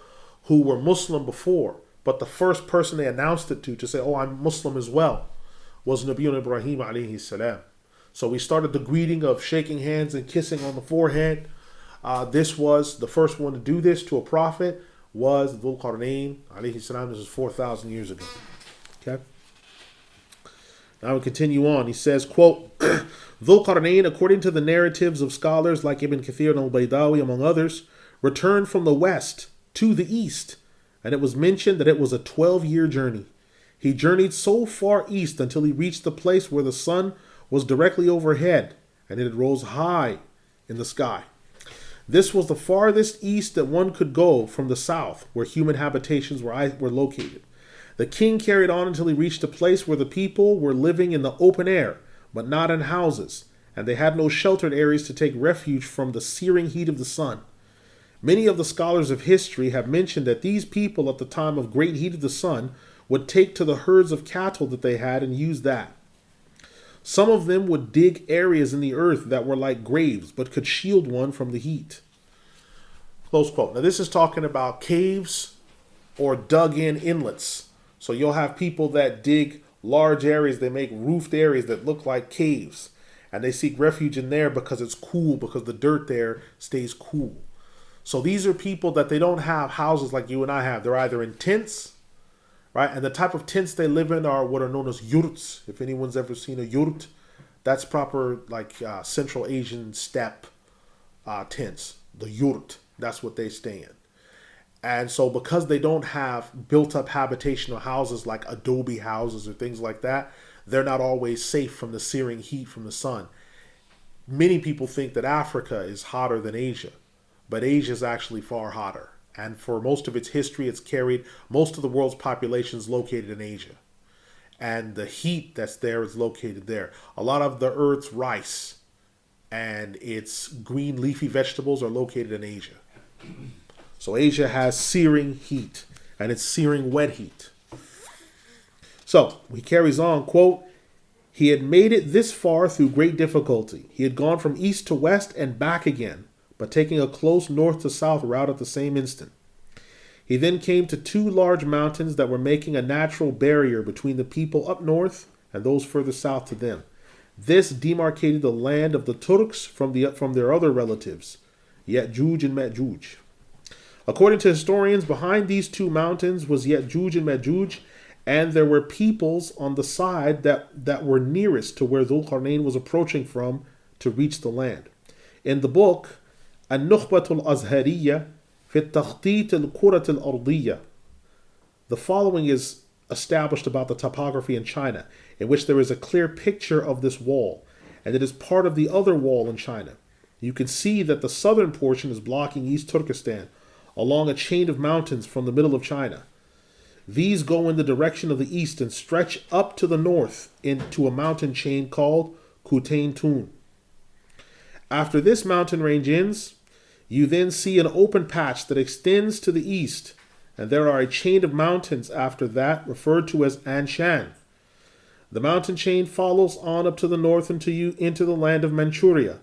who were Muslim before, but the first person they announced it to say, oh, I'm Muslim as well, was Nabi Ibrahim alayhi salam. So we started the greeting of shaking hands and kissing on the forehead. This was the first one to do this to a prophet was Dhul Qarnayn alayhi salam. This is 4,000 years ago. Okay. Now we continue on. He says, quote, Dhul Qarnayn, according to the narratives of scholars like Ibn Kathir and Al-Baydawi, among others, returned from the west to the east, and it was mentioned that it was a 12-year journey. He journeyed so far east until he reached the place where the sun was directly overhead, and it rose high in the sky. This was the farthest east that one could go from the south, where human habitations were located. The king carried on until he reached a place where the people were living in the open air, but not in houses, and they had no sheltered areas to take refuge from the searing heat of the sun. Many of the scholars of history have mentioned that these people at the time of great heat of the sun would take to the herds of cattle that they had and use that. Some of them would dig areas in the earth that were like graves, but could shield one from the heat. Close quote. Now this is talking about caves or dug-in inlets. So you'll have people that dig large areas, they make roofed areas that look like caves. And they seek refuge in there because it's cool, because the dirt there stays cool. So these are people that they don't have houses like you and I have. They're either in tents, right? And the type of tents they live in are what are known as yurts. If anyone's ever seen a yurt, that's proper like Central Asian steppe tents. The yurt, that's what they stay in. And so because they don't have built up habitational houses like adobe houses or things like that, they're not always safe from the searing heat from the sun. Many people think that Africa is hotter than Asia, but Asia is actually far hotter. And for most of its history, it's carried most of the world's population is located in Asia. And the heat that's there is located there. A lot of the earth's rice and its green leafy vegetables are located in Asia. So Asia has searing heat, and it's searing wet heat. So he carries on, quote, he had made it this far through great difficulty. He had gone from east to west and back again, but taking a close north to south route at the same instant. He then came to two large mountains that were making a natural barrier between the people up north and those further south to them. This demarcated the land of the Turks from their other relatives, Ya'juj and Ma'juj. According to historians, behind these two mountains was Ya'juj and Ma'juj, and there were peoples on the side that were nearest to where Dhul Qarnayn was approaching from to reach the land. In the book, النخبة الأزهرية في التخطيط الكرة الأرضية, the following is established about the topography in China, in which there is a clear picture of this wall, and it is part of the other wall in China. You can see that the southern portion is blocking East Turkestan along a chain of mountains from the middle of China. These go in the direction of the east and stretch up to the north into a mountain chain called Qarnayn Tun. After this mountain range ends, you then see an open patch that extends to the east, and there are a chain of mountains after that referred to as Anshan. The mountain chain follows on up to the north into the land of Manchuria,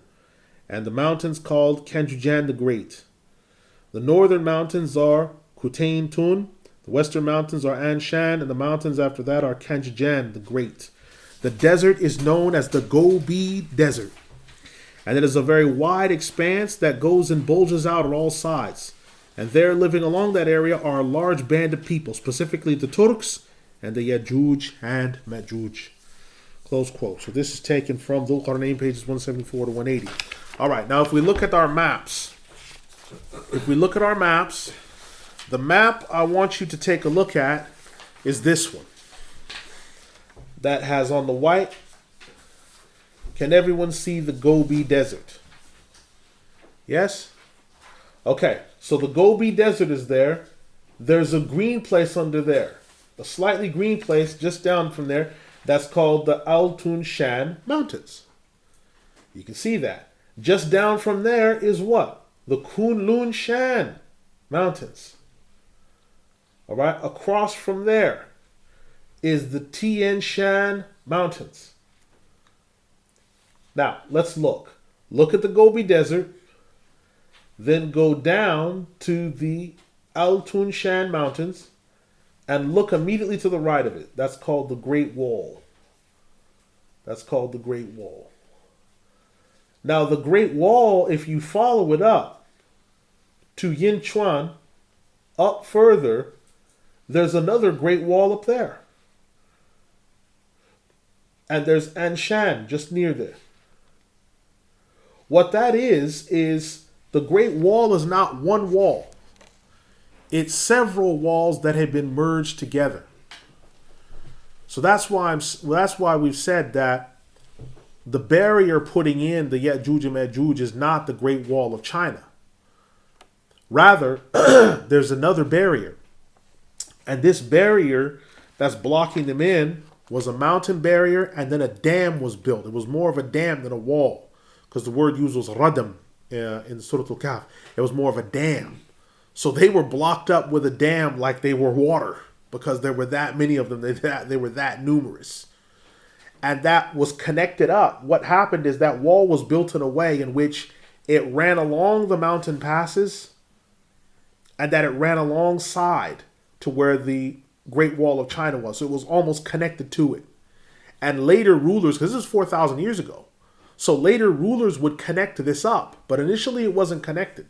and the mountains called Kanjujan the Great. The northern mountains are Qarnayn Tun, the western mountains are Anshan, and the mountains after that are Kanjujan the Great. The desert is known as the Gobi Desert, and it is a very wide expanse that goes and bulges out on all sides. And there, living along that area, are a large band of people, specifically the Turks and the Yajuj and Majuj. Close quote. So this is taken from Dhul Qarnayn, pages 174 to 180. All right, now if we look at our maps, the map I want you to take a look at is this one. That has on the white, can everyone see the Gobi Desert? Yes? Okay, so the Gobi Desert is there. There's a green place under there. A slightly green place just down from there. That's called the Altun Shan Mountains. You can see that. Just down from there is what? The Kunlun Shan Mountains. All right, across from there is the Tien Shan Mountains. Now, let's look. Look at the Gobi Desert. Then go down to the Altun Shan Mountains and look immediately to the right of it. That's called the Great Wall. That's called the Great Wall. Now, the Great Wall, if you follow it up to Yinchuan, up further, there's another Great Wall up there. And there's Anshan just near there. What that is the Great Wall is not one wall. It's several walls that have been merged together. So that's why we've said that the barrier putting in the Ya'juj and Ma'juj is not the Great Wall of China. Rather, there's another barrier. And this barrier that's blocking them in was a mountain barrier, and then a dam was built. It was more of a dam than a wall, because the word used was radam in Surah Al-Kahf. It was more of a dam. So they were blocked up with a dam like they were water, because there were that many of them. They were that numerous. And that was connected up. What happened is that wall was built in a way in which it ran along the mountain passes, and that it ran alongside to where the Great Wall of China was. So it was almost connected to it. And later rulers, because this is 4,000 years ago, so later rulers would connect this up, but initially it wasn't connected.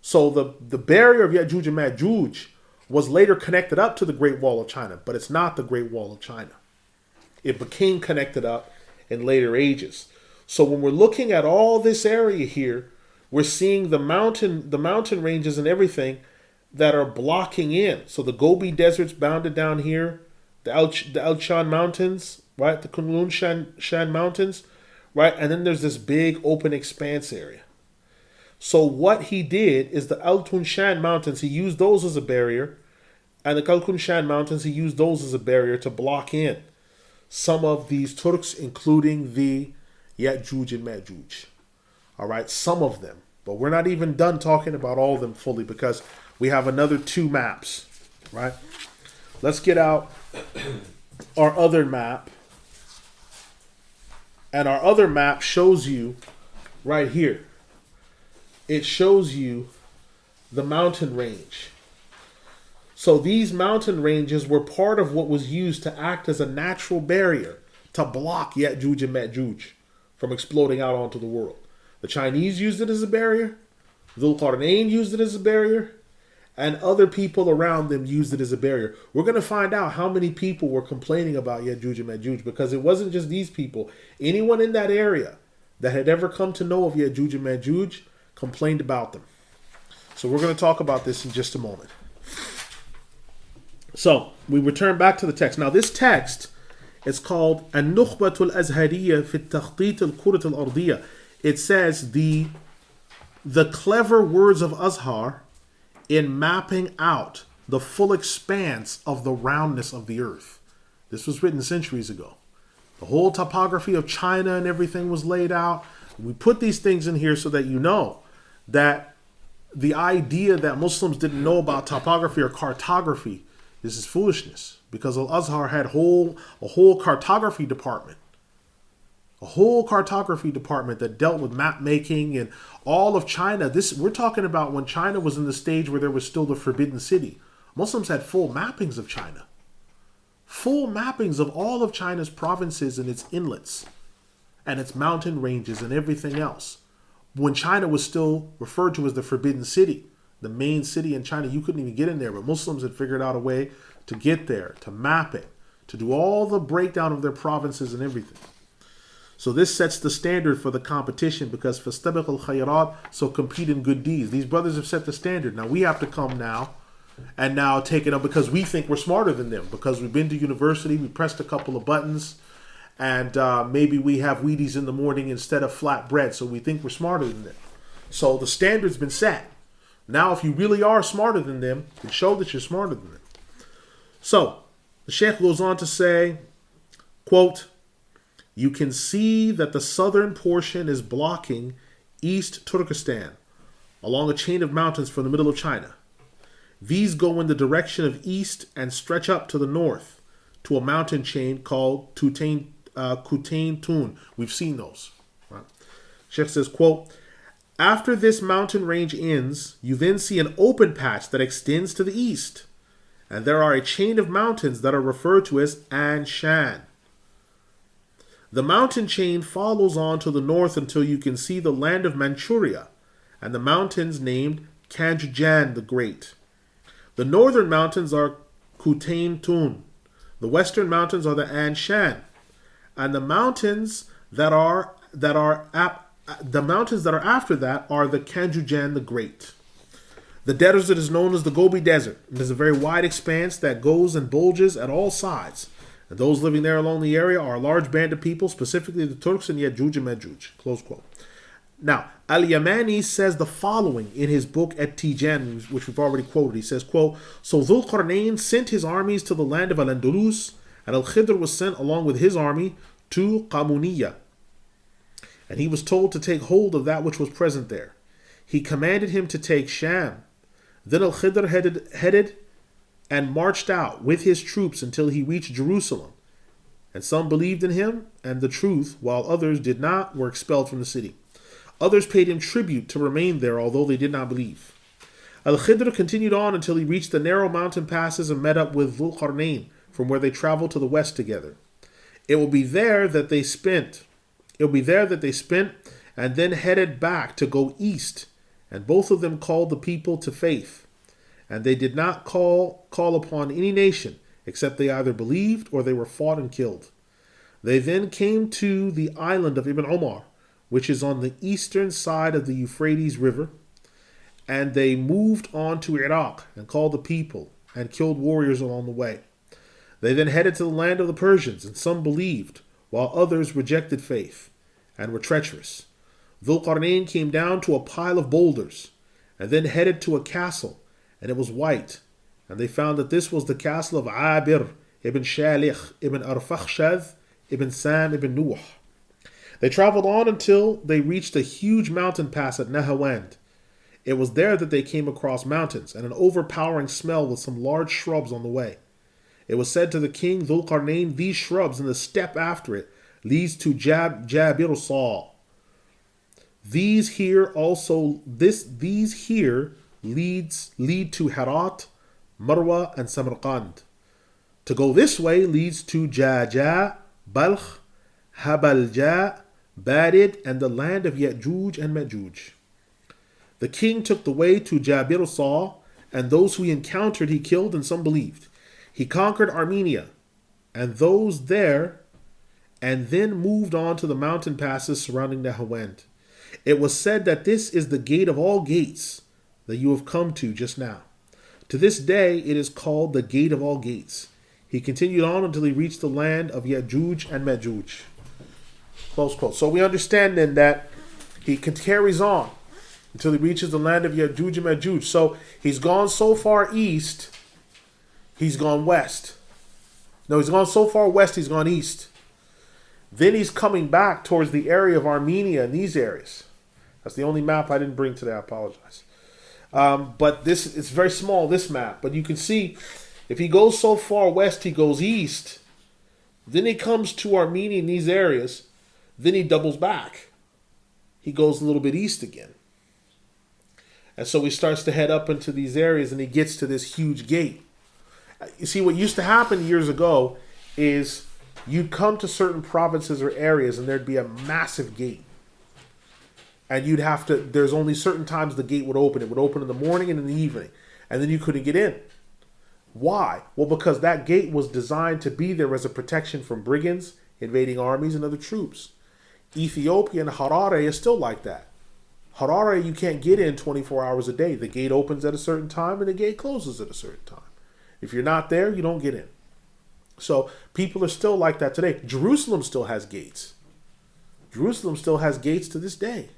So the barrier of Ya'juj and Ma'juj was later connected up to the Great Wall of China, but it's not the Great Wall of China. It became connected up in later ages. So when we're looking at all this area here, we're seeing the mountain ranges and everything that are blocking in. So the Gobi Desert's bounded down here, the Al-Shan Mountains, right? The Kunlun Shan Mountains, right? And then there's this big open expanse area. So what he did is the Altun Shan Mountains, he used those as a barrier, and the Kalkun Shan Mountains, he used those as a barrier to block in some of these Turks, including the Ya'juj and Ma'juj. All right, some of them. But we're not even done talking about all of them fully, because we have another two maps, right? Let's get out our other map. And our other map shows you right here. It shows you the mountain range. So these mountain ranges were part of what was used to act as a natural barrier to block Ya'juj and Ma'juj from exploding out onto the world. The Chinese used it as a barrier. Dhul Qarnayn used it as a barrier. And other people around them used it as a barrier. We're going to find out how many people were complaining about Ya'juj and Ma'juj, because it wasn't just these people. Anyone in that area that had ever come to know of Ya'juj and Ma'juj complained about them. So we're going to talk about this in just a moment. So we return back to the text. Now this text is called An-Nukhbatul Azhariyya fi Takhtit al-Kurat al-Ardiyya. it says the clever words of Azhar in mapping out the full expanse of the roundness of the earth. This was written centuries ago. The whole topography of China and everything was laid out. We put these things in here so that you know that the idea that Muslims didn't know about topography or cartography, this is foolishness, because Al-Azhar had a whole cartography department. A whole cartography department that dealt with map making and all of China. We're talking about when China was in the stage where there was still the Forbidden City. Muslims had full mappings of China. Full mappings of all of China's provinces and its inlets and its mountain ranges and everything else. When China was still referred to as the Forbidden City, the main city in China, you couldn't even get in there, but Muslims had figured out a way to get there, to map it, to do all the breakdown of their provinces and everything. So this sets the standard for the competition, because fastabiq al-khayrat, so compete in good deeds. These brothers have set the standard. Now we have to come now and take it up because we think we're smarter than them, because we've been to university, we pressed a couple of buttons, and maybe we have Wheaties in the morning instead of flat bread, so we think we're smarter than them. So the standard's been set. Now if you really are smarter than them, then show that you're smarter than them. So the Shaikh goes on to say, quote, "You can see that the southern portion is blocking East Turkestan along a chain of mountains from the middle of China. These go in the direction of east and stretch up to the north to a mountain chain called Kutayn Tun." We've seen those. Right? Sheikh says, quote, "After this mountain range ends, you then see an open patch that extends to the east. And there are a chain of mountains that are referred to as Anshan. The mountain chain follows on to the north until you can see the land of Manchuria and the mountains named Kanjujan the Great. The northern mountains are Kutayn Tun. The western mountains are the Anshan, and the mountains that are after that are the Kanjujan the Great. The desert is known as the Gobi Desert. It is a very wide expanse that goes and bulges at all sides. And those living there along the area are a large band of people, specifically the Turks and Yajuj and Majuj." Close quote. Now, Al-Yamani says the following in his book At-Tijan, which we've already quoted. He says, quote, "So Dhul Qarnayn sent his armies to the land of Al-Andalus, and Al-Khidr was sent along with his army to Qamuniya. And he was told to take hold of that which was present there. He commanded him to take Sham. Then Al-Khidr headed and marched out with his troops until he reached Jerusalem. And some believed in him and the truth, while others did not, were expelled from the city. Others paid him tribute to remain there, although they did not believe. Al-Khidr continued on until he reached the narrow mountain passes and met up with Dhul Qarnayn, from where they traveled to the west together. It will be there that they spent, and then headed back to go east, and both of them called the people to faith. And they did not call upon any nation, except they either believed or they were fought and killed. They then came to the island of Ibn Omar, which is on the eastern side of the Euphrates River, and they moved on to Iraq and called the people and killed warriors along the way. They then headed to the land of the Persians, and some believed, while others rejected faith and were treacherous. Dhul Qarnayn came down to a pile of boulders, and then headed to a castle, and it was white, and they found that this was the castle of Abir ibn Shalikh ibn Arfakhshad ibn Sam ibn Nuh. They traveled on until they reached a huge mountain pass at Nahawand. It was there that they came across mountains and an overpowering smell with some large shrubs on the way. It was said to the king Dhul Qarnayn, "These shrubs and the step after it leads to Jabir Saw. These here lead to Herat, Marwa, and Samarkand. To go this way leads to Jaja, Balkh, Habalja, Badid, and the land of Ya'juj and Majuj." The king took the way to Jabir Saw, and those who he encountered he killed, and some believed. He conquered Armenia and those there, and then moved on to the mountain passes surrounding Nahawand. It was said that this is the gate of all gates that you have come to just now. To this day it is called the gate of all gates. He continued on until he reached the land of Ya'juj and Majuj. Close quote. So we understand then that He carries on until he reaches the land of Ya'juj and Ma'juj. So he's gone so far east, he's gone west. No, he's gone so far west, he's gone east. Then he's coming back towards the area of Armenia and these areas. That's the only map I didn't bring today, I apologize. But this, it's very small, this map. But you can see, if he goes so far west, he goes east. Then he comes to Armenia in these areas. Then he doubles back. He goes a little bit east again. And so he starts to head up into these areas, and he gets to this huge gate. You see, what used to happen years ago is you'd come to certain provinces or areas, and there'd be a massive gate. And you'd have to, there's only certain times the gate would open. It would open in the morning and in the evening. And then you couldn't get in. Why? Well, because that gate was designed to be there as a protection from brigands, invading armies, and other troops. Ethiopia and Harare is still like that. Harare, you can't get in 24 hours a day. The gate opens at a certain time and the gate closes at a certain time. If you're not there, you don't get in. So people are still like that today. Jerusalem still has gates. Jerusalem still has gates to this day.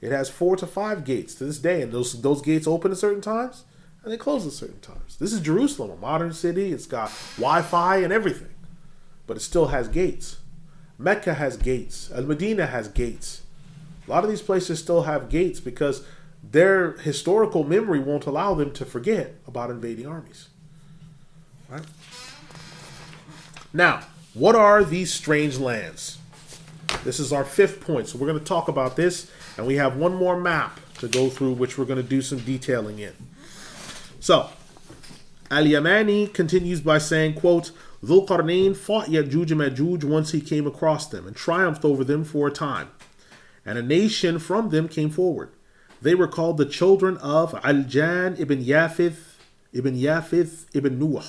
It has 4 to 5 gates to this day, and those gates open at certain times and they close at certain times. This is Jerusalem, a modern city. It's got Wi-Fi and everything, but it still has gates. Mecca has gates. Al-Medina has gates. A lot of these places still have gates because their historical memory won't allow them to forget about invading armies. Right? Now, what are these strange lands? This is our 5th point. So we're going to talk about this, and we have one more map to go through, which we're going to do some detailing in. So, Al-Yamani continues by saying, quote, Dhul Qarnayn fought Ya'juj and Ma'juj once he came across them and triumphed over them for a time. And a nation from them came forward. They were called the children of Al-Jan ibn Yafith ibn Nuh.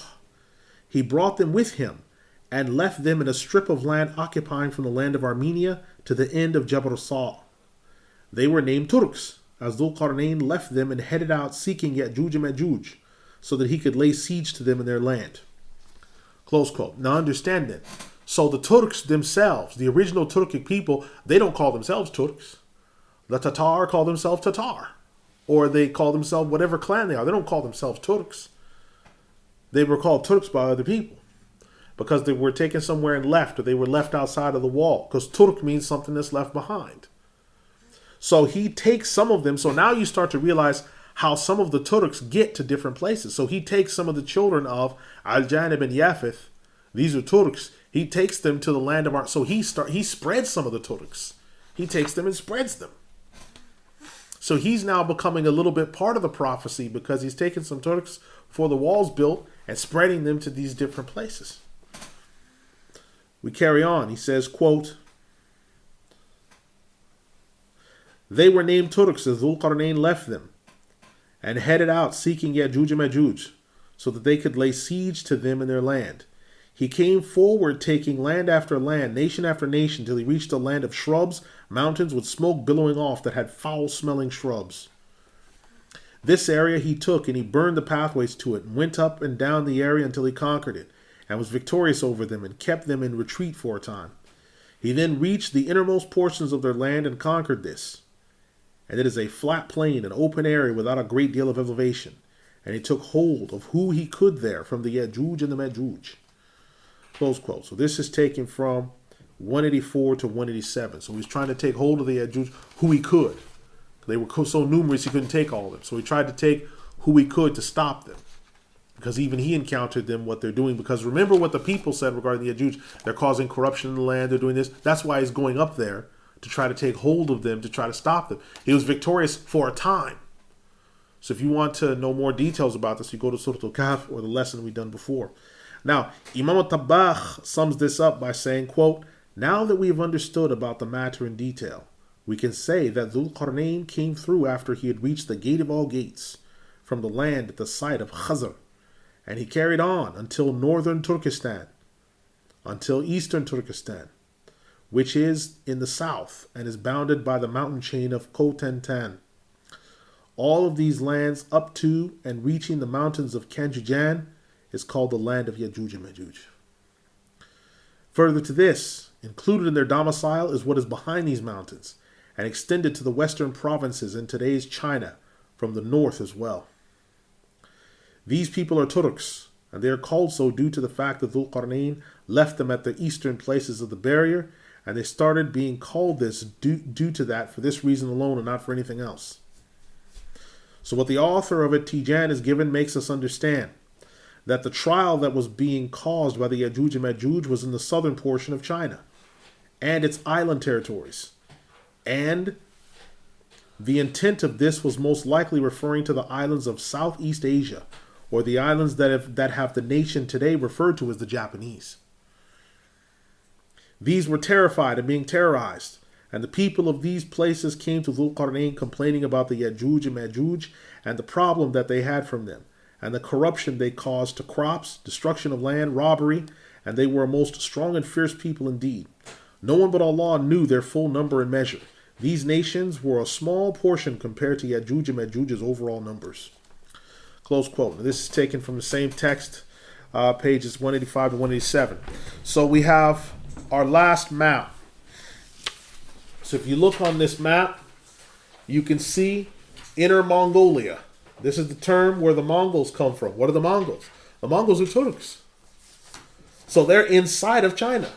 He brought them with him and left them in a strip of land occupying from the land of Armenia to the end of Jabal Saw. They were named Turks, as Dhul Qarnayn left them and headed out seeking Ya'juj and Ma'juj, so that he could lay siege to them in their land. Close quote. Now understand that. So the Turks themselves, the original Turkic people, they don't call themselves Turks. The Tatar call themselves Tatar. Or they call themselves whatever clan they are. They don't call themselves Turks. They were called Turks by other people because they were taken somewhere and left, or they were left outside of the wall, because Turk means something that's left behind. So he takes some of them. So now you start to realize how some of the Turks get to different places. So he takes some of the children of Al-Jan ibn Yafith. These are Turks. He takes them to the land of our. So he spreads some of the Turks. He takes them and spreads them. So he's now becoming a little bit part of the prophecy because he's taken some Turks for the walls built and spreading them to these different places. We carry on. He says, quote, they were named Turks as Dhul Qarnayn left them and headed out seeking Ya'juj and Ma'juj so that they could lay siege to them in their land. He came forward taking land after land, nation after nation, till he reached a land of shrubs, mountains with smoke billowing off that had foul-smelling shrubs. This area he took, and he burned the pathways to it, and went up and down the area until he conquered it, and was victorious over them, and kept them in retreat for a time. He then reached the innermost portions of their land and conquered this. And it is a flat plain, an open area without a great deal of elevation. And he took hold of who he could there from the Ya'juj and the Ma'juj. Close quote. So this is taken from 184 to 187. So he's trying to take hold of the Ya'juj who he could. They were so numerous he couldn't take all of them. So he tried to take who he could to stop them. Because even he encountered them, what they're doing. Because remember what the people said regarding the Ya'juj. They're causing corruption in the land. They're doing this. That's why he's going up there, to try to take hold of them, to try to stop them. He was victorious for a time. So if you want to know more details about this, you go to Surah Al-Kahf or the lesson we've done before. Now, Imam al-Tabbakh sums this up by saying, quote, now that we have understood about the matter in detail, we can say that Dhul Qarnayn came through after he had reached the gate of all gates, from the land at the site of Khazar, and he carried on until northern Turkestan, until eastern Turkestan, which is in the south and is bounded by the mountain chain of Khotantan. All of these lands up to and reaching the mountains of Kanjujan is called the land of Ya'juj and Ma'juj. Further to this, included in their domicile is what is behind these mountains, and extended to the western provinces in today's China from the north as well. These people are Turks, and they are called so due to the fact that Dhul Qarnayn left them at the eastern places of the barrier, and they started being called this due to that for this reason alone and not for anything else. So what the author of At-Tijan is given makes us understand that the trial that was being caused by the Ya'juj and Ma'juj was in the southern portion of China and its island territories. And the intent of this was most likely referring to the islands of Southeast Asia, or the islands that have the nation today referred to as the Japanese. These were terrified and being terrorized, and the people of these places came to Dhul Qarnayn complaining about the Ya'juj and Ma'juj and the problem that they had from them, and the corruption they caused to crops, destruction of land, robbery, and they were a most strong and fierce people indeed. No one but Allah knew their full number and measure. These nations were a small portion compared to Ya'juj and Ma'juj's overall numbers. Close quote. This is taken from the same text, pages 185 to 187. So we have our last map. So if you look on this map, you can see Inner Mongolia. This is the term where the Mongols come from. What are the Mongols? The Mongols are Turks. So they're inside of China.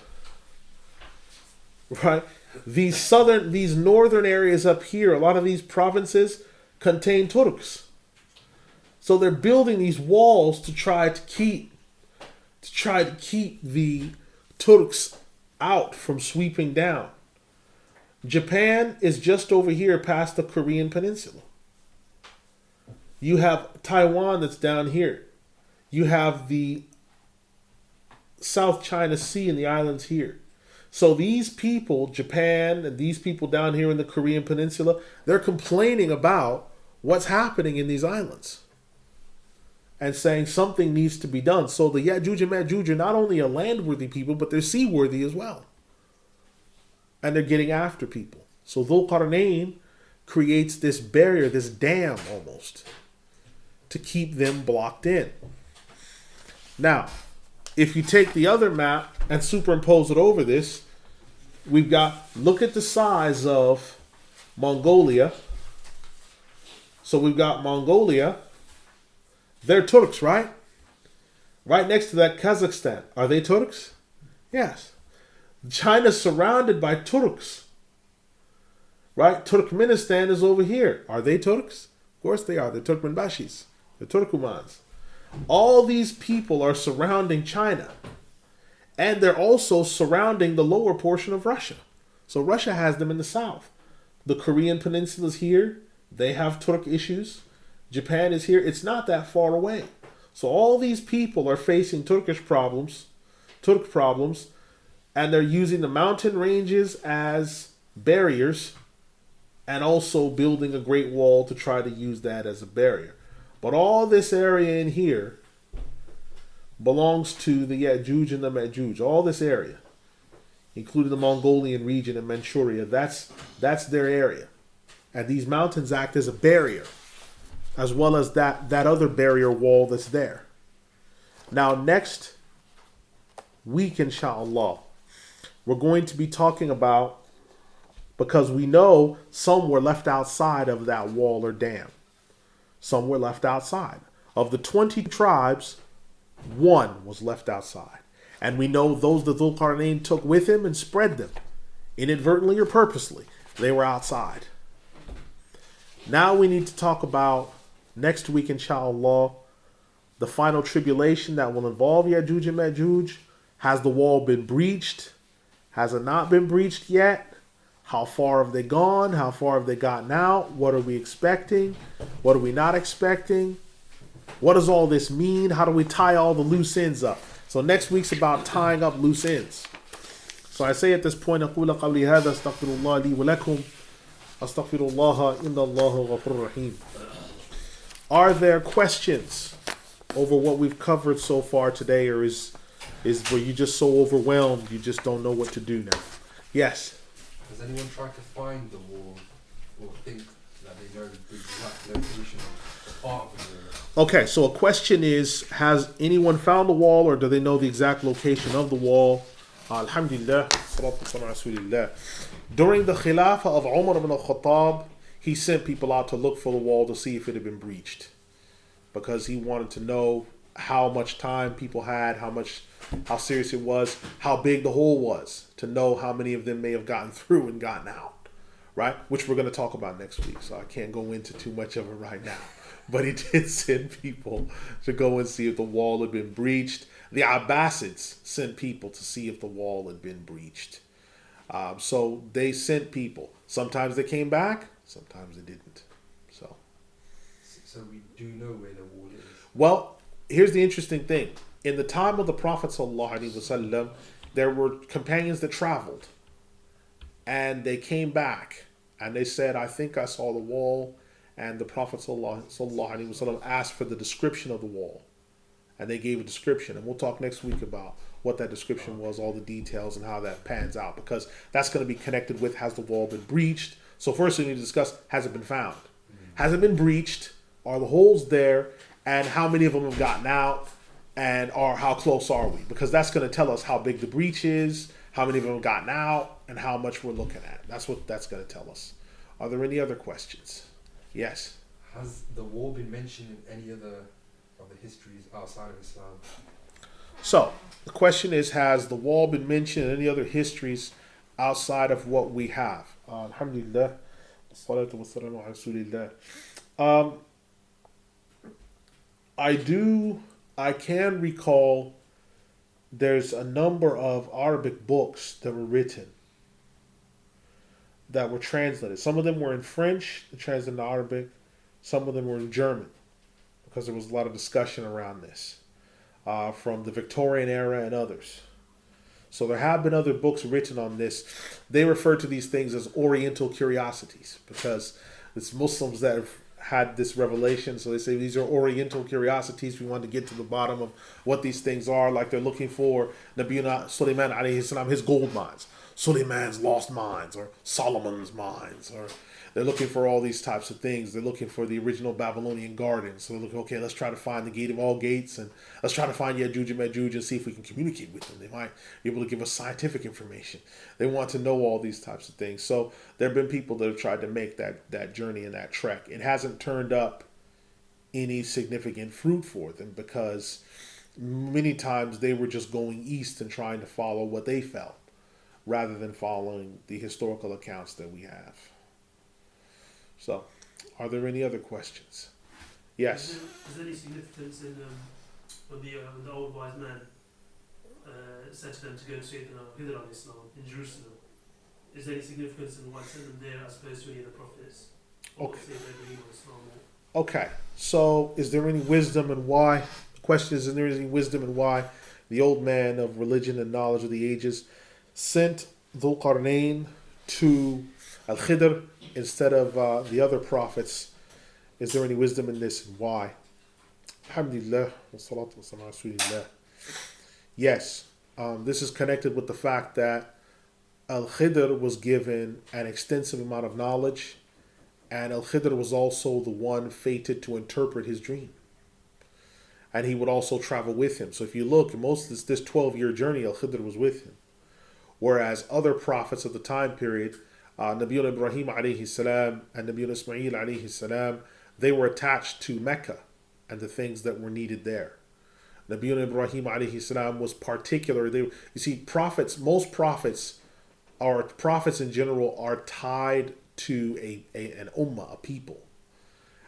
Right? These northern areas up here, a lot of these provinces contain Turks. So they're building these walls to try to keep the Turks out from sweeping down. Japan is just over here past the Korean Peninsula. You have Taiwan that's down here. You have the South China Sea and the islands here. So these people, Japan and these people down here in the Korean Peninsula, they're complaining about what's happening in these islands and saying something needs to be done. So the Ya'juj and Ma'juj are not only a land-worthy people, but they're sea-worthy as well. And they're getting after people. So Dhul Qarnayn creates this barrier, this dam almost, to keep them blocked in. Now, if you take the other map and superimpose it over this, we've got, look at the size of Mongolia. So we've got Mongolia. They're Turks, right? Right next to that, Kazakhstan. Are they Turks? Yes. China's surrounded by Turks. Right? Turkmenistan is over here. Are they Turks? Of course they are. They're Turkmenbashis. They're Turkomans. All these people are surrounding China. And they're also surrounding the lower portion of Russia. So Russia has them in the south. The Korean Peninsula is here. They have Turk issues. Japan is here. It's not that far away. So all these people are facing Turk problems, and they're using the mountain ranges as barriers and also building a great wall to try to use that as a barrier. But all this area in here belongs to the Ya'juj and the Ma'juj. All this area, including the Mongolian region and Manchuria, that's their area. And these mountains act as a barrier, as well as that other barrier wall that's there. Now, next week, inshallah, we're going to be talking about, because we know some were left outside of that wall or dam. Some were left outside. Of the 20 tribes, one was left outside. And we know those that Dhul Qarnayn took with him and spread them, inadvertently or purposely, they were outside. Now we need to talk about, next week, inshallah, the final tribulation that will involve Ya'juj and Ma'juj. Has the wall been breached? Has it not been breached yet? How far have they gone? How far have they gotten out? What are we expecting? What are we not expecting? What does all this mean? How do we tie all the loose ends up? So next week's about tying up loose ends. So I say at this point, أقول قولي هذا أستغفر الله لي ولكم أستغفر الله إن الله غفور رحيم. Are there questions over what we've covered so far today, or is were you just so overwhelmed you just don't know what to do now? Yes. Has anyone tried to find the wall or think that they know the exact location of the part of the wall? Okay, so a question is, has anyone found the wall, or do they know the exact location of the wall? Alhamdulillah, salatu wa salam ala rasulillah. During the Khilafah of Umar ibn al-Khattab, he sent people out to look for the wall to see if it had been breached, because he wanted to know how much time people had, how serious it was, how big the hole was, to know how many of them may have gotten through and gotten out, right? Which we're going to talk about next week, so I can't go into too much of it right now. But he did send people to go and see if the wall had been breached. The Abbasids sent people to see if the wall had been breached. So they sent people. Sometimes they came back, sometimes they didn't. So we do know where the wall is. Well, here's the interesting thing. In the time of the Prophet ﷺ, there were companions that traveled. And they came back. And they said, I think I saw the wall. And the Prophet ﷺ asked for the description of the wall. And they gave a description. And we'll talk next week about what that description was, all the details, and how that pans out. Because that's going to be connected with, has the wall been breached? So first we need to discuss, has it been found? Has it been breached? Are the holes there? And how many of them have gotten out? And how close are we? Because that's going to tell us how big the breach is, how many of them have gotten out, and how much we're looking at. That's what that's going to tell us. Are there any other questions? Yes? Has the wall been mentioned in any other of the histories outside of Islam? So, the question is, has the wall been mentioned in any other histories outside of what we have? Alhamdulillah. Salatu wassalamu ala Rasulillah. I can recall there's a number of Arabic books that were written that were translated. Some of them were in French, translated into Arabic. Some of them were in German, because there was a lot of discussion around this from the Victorian era and others. So there have been other books written on this. They refer to these things as Oriental curiosities, because it's Muslims that have had this revelation. So they say these are Oriental curiosities. We want to get to the bottom of what these things are. Like they're looking for Nabiyuna Sulaiman alayhi salam, his gold mines, Sulaiman's lost mines, or Solomon's mines, or they're looking for all these types of things. They're looking for the original Babylonian gardens. So they're looking, okay, let's try to find the gate of all gates, and let's try to find Yajuj and Majuj and see if we can communicate with them. They might be able to give us scientific information. They want to know all these types of things. So there have been people that have tried to make that journey and that trek. It hasn't turned up any significant fruit for them, because many times they were just going east and trying to follow what they felt, rather than following the historical accounts that we have. So, are there any other questions? Yes. Is there any significance in when the old wise man said to them to go and see the Hidr on Islam in Jerusalem? Is there any significance in why he sent them there as opposed to any of the prophets? Or Okay. say they believe on Islam? Okay. So, is there any wisdom in why? The question is there any wisdom in why the old man of religion and knowledge of the ages sent Dhul Qarnayn to Al-Khidr instead of the other prophets? Is there any wisdom in this, and why? Alhamdulillah. Wassalatu wassalamu ala Rasulillah. Yes. This is connected with the fact that Al-Khidr was given an extensive amount of knowledge, and Al-Khidr was also the one fated to interpret his dream. And he would also travel with him. So if you look, most of this 12-year journey, Al-Khidr was with him. Whereas other prophets of the time period, Nabiyuna Ibrahim alayhi salam and Nabiyuna Ismail alayhi salam, they were attached to Mecca and the things that were needed there. Nabiyuna Ibrahim alayhi salam was particular. You see, prophets, most prophets in general are tied to an ummah, a people.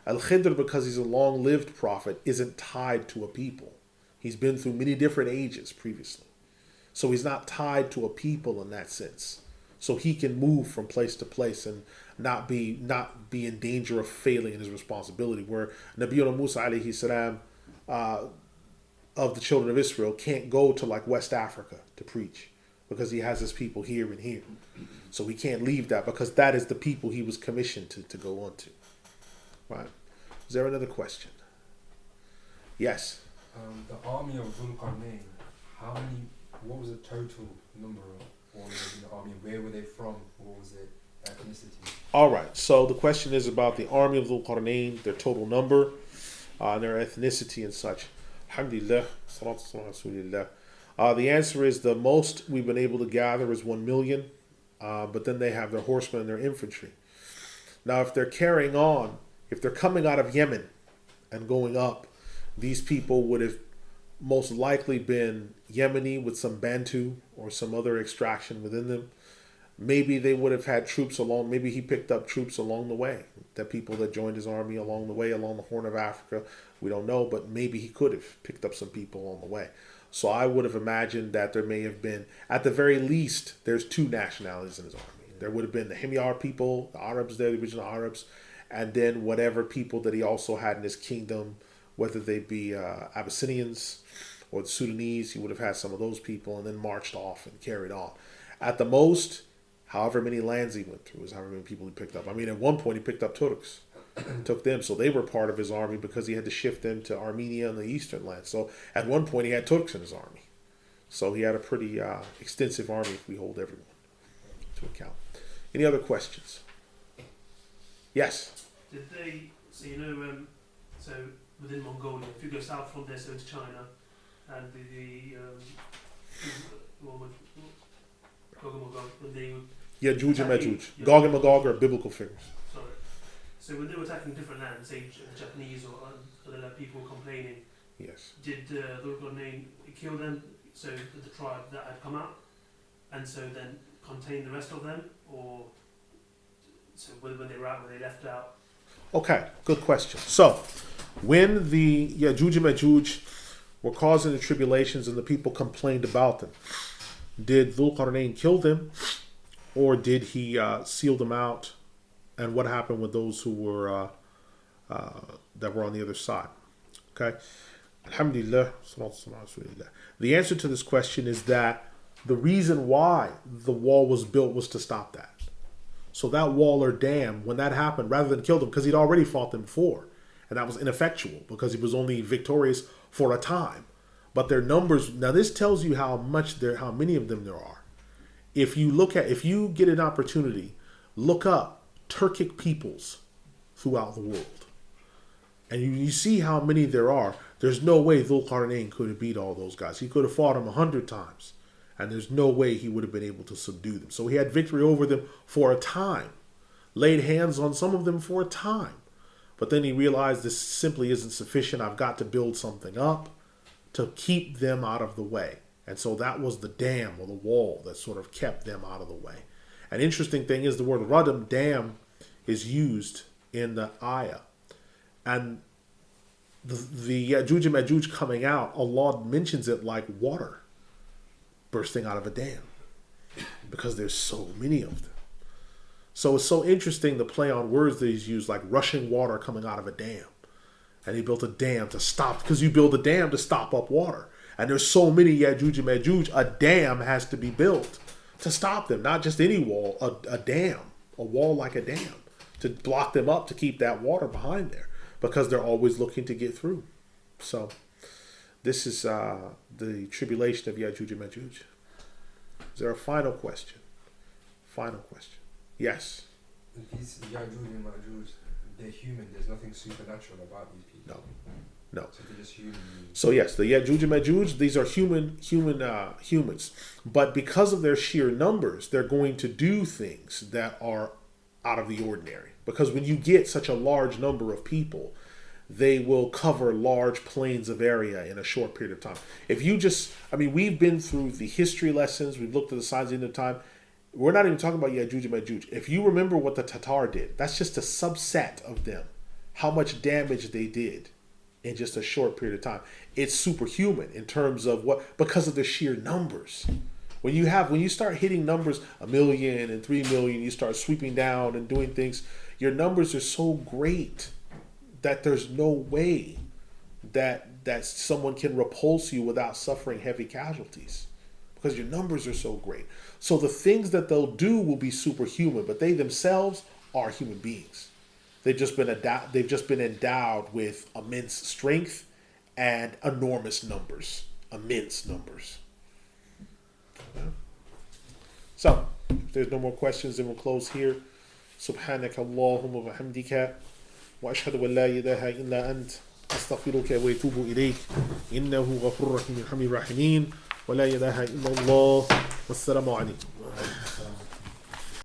Al-Khidr, because he's a long-lived prophet, isn't tied to a people. He's been through many different ages previously. So he's not tied to a people in that sense. So he can move from place to place and not be in danger of failing in his responsibility. Where Nabiyuna Musa alayhi salam of the children of Israel can't go to like West Africa to preach, because he has his people here and here. So he can't leave that, because that is the people he was commissioned to go on to. Right. Is there another question? Yes. The army of Dhul Qarnayn, what was the total number of warriors in the army? Where were they from? What was their ethnicity? All right. So the question is about the army of Dhul Qarnayn, their total number, their ethnicity and such. Alhamdulillah. Salatu Rasulillah. The answer is the most we've been able to gather is 1 million. but then they have their horsemen and their infantry. Now, if they're carrying on, if they're coming out of Yemen and going up, these people would have most likely been Yemeni with some Bantu or some other extraction within them. Maybe they would have had troops along, maybe he picked up troops along the way, the people that joined his army along the way, along the Horn of Africa. We don't know, but maybe he could have picked up some people on the way. So I would have imagined that there may have been, at the very least, there's two nationalities in his army. There would have been the Himyar people, the Arabs there, the original Arabs, and then whatever people that he also had in his kingdom, whether they be Abyssinians or the Sudanese, he would have had some of those people and then marched off and carried on. At the most, however many lands he went through is however many people he picked up. I mean, at one point he picked up Turks, took them, so they were part of his army because he had to shift them to Armenia and the eastern lands. So at one point he had Turks in his army. So he had a pretty extensive army if we hold everyone to account. Any other questions? Yes? Did they, so you know, so within Mongolia, if you go south from there, so into China, and when they would Ya'juj and Ma'juj. Yeah. Gog and Magog are biblical figures. Sorry. So when they were attacking different lands, say Japanese or other people complaining, Yes. did Qarnayn kill them, so the tribe that had come out, and so then contain the rest of them, or so when they were out, when they left out? Okay, good question. So, when the Ya'juj and Ma'juj were causing the tribulations and the people complained about them, did Dhul Qarnayn kill them, or did he seal them out? And what happened with those who were that were on the other side? Okay, Alhamdulillah. The answer to this question is that the reason why the wall was built was to stop that. So that wall or dam, when that happened, rather than kill them, because he'd already fought them before, and that was ineffectual because he was only victorious for a time. But their numbers, now this tells you how many of them there are. If you get an opportunity, look up Turkic peoples throughout the world. And you see how many there are. There's no way Dhul Qarnayn could have beat all those guys. He could have fought them 100 times. And there's no way he would have been able to subdue them. So he had victory over them for a time. Laid hands on some of them for a time. But then he realized this simply isn't sufficient. I've got to build something up to keep them out of the way. And so that was the dam or the wall that sort of kept them out of the way. An interesting thing is the word radam, dam, is used in the ayah. And the Ya'juj and Ma'juj coming out, Allah mentions it like water bursting out of a dam, because there's so many of them. So it's so interesting the play on words that he's used, like rushing water coming out of a dam. And he built a dam to stop, because you build a dam to stop up water. And there's so many Ya'juj and Ma'juj, a dam has to be built to stop them. Not just any wall, a dam, a wall like a dam, to block them up, to keep that water behind there, because they're always looking to get through. So this is the tribulation of Ya'juj and Ma'juj. Is there a final question? Final question. Yes. These Ya'juj and Ma'juj, they're human. There's nothing supernatural about these people. No. So they're just human. So yes, the Ya'juj and Ma'juj, these are humans. But because of their sheer numbers, they're going to do things that are out of the ordinary. Because when you get such a large number of people, they will cover large plains of area in a short period of time. If you we've been through the history lessons, we've looked at the signs of the end of time. We're not even talking about Ya'juj and Ma'juj. If you remember what the Tatar did, that's just a subset of them. How much damage they did in just a short period of time. It's superhuman in terms of because of the sheer numbers. When you start hitting numbers 1 million and 3 million, you start sweeping down and doing things, your numbers are so great that there's no way that someone can repulse you without suffering heavy casualties, because your numbers are so great. So the things that they'll do will be superhuman, but they themselves are human beings. They've just been endowed with immense strength and enormous numbers. Immense numbers. Yeah. So, if there's no more questions, then we'll close here. Subhanaka Allahumma wa hamdika wa ashhadu an la ilaha illa ant astaghfiruka wa atubu ilayk innahu ghafurur rahim rahimin wa la ilaha illa Allah wassalamu alaykum.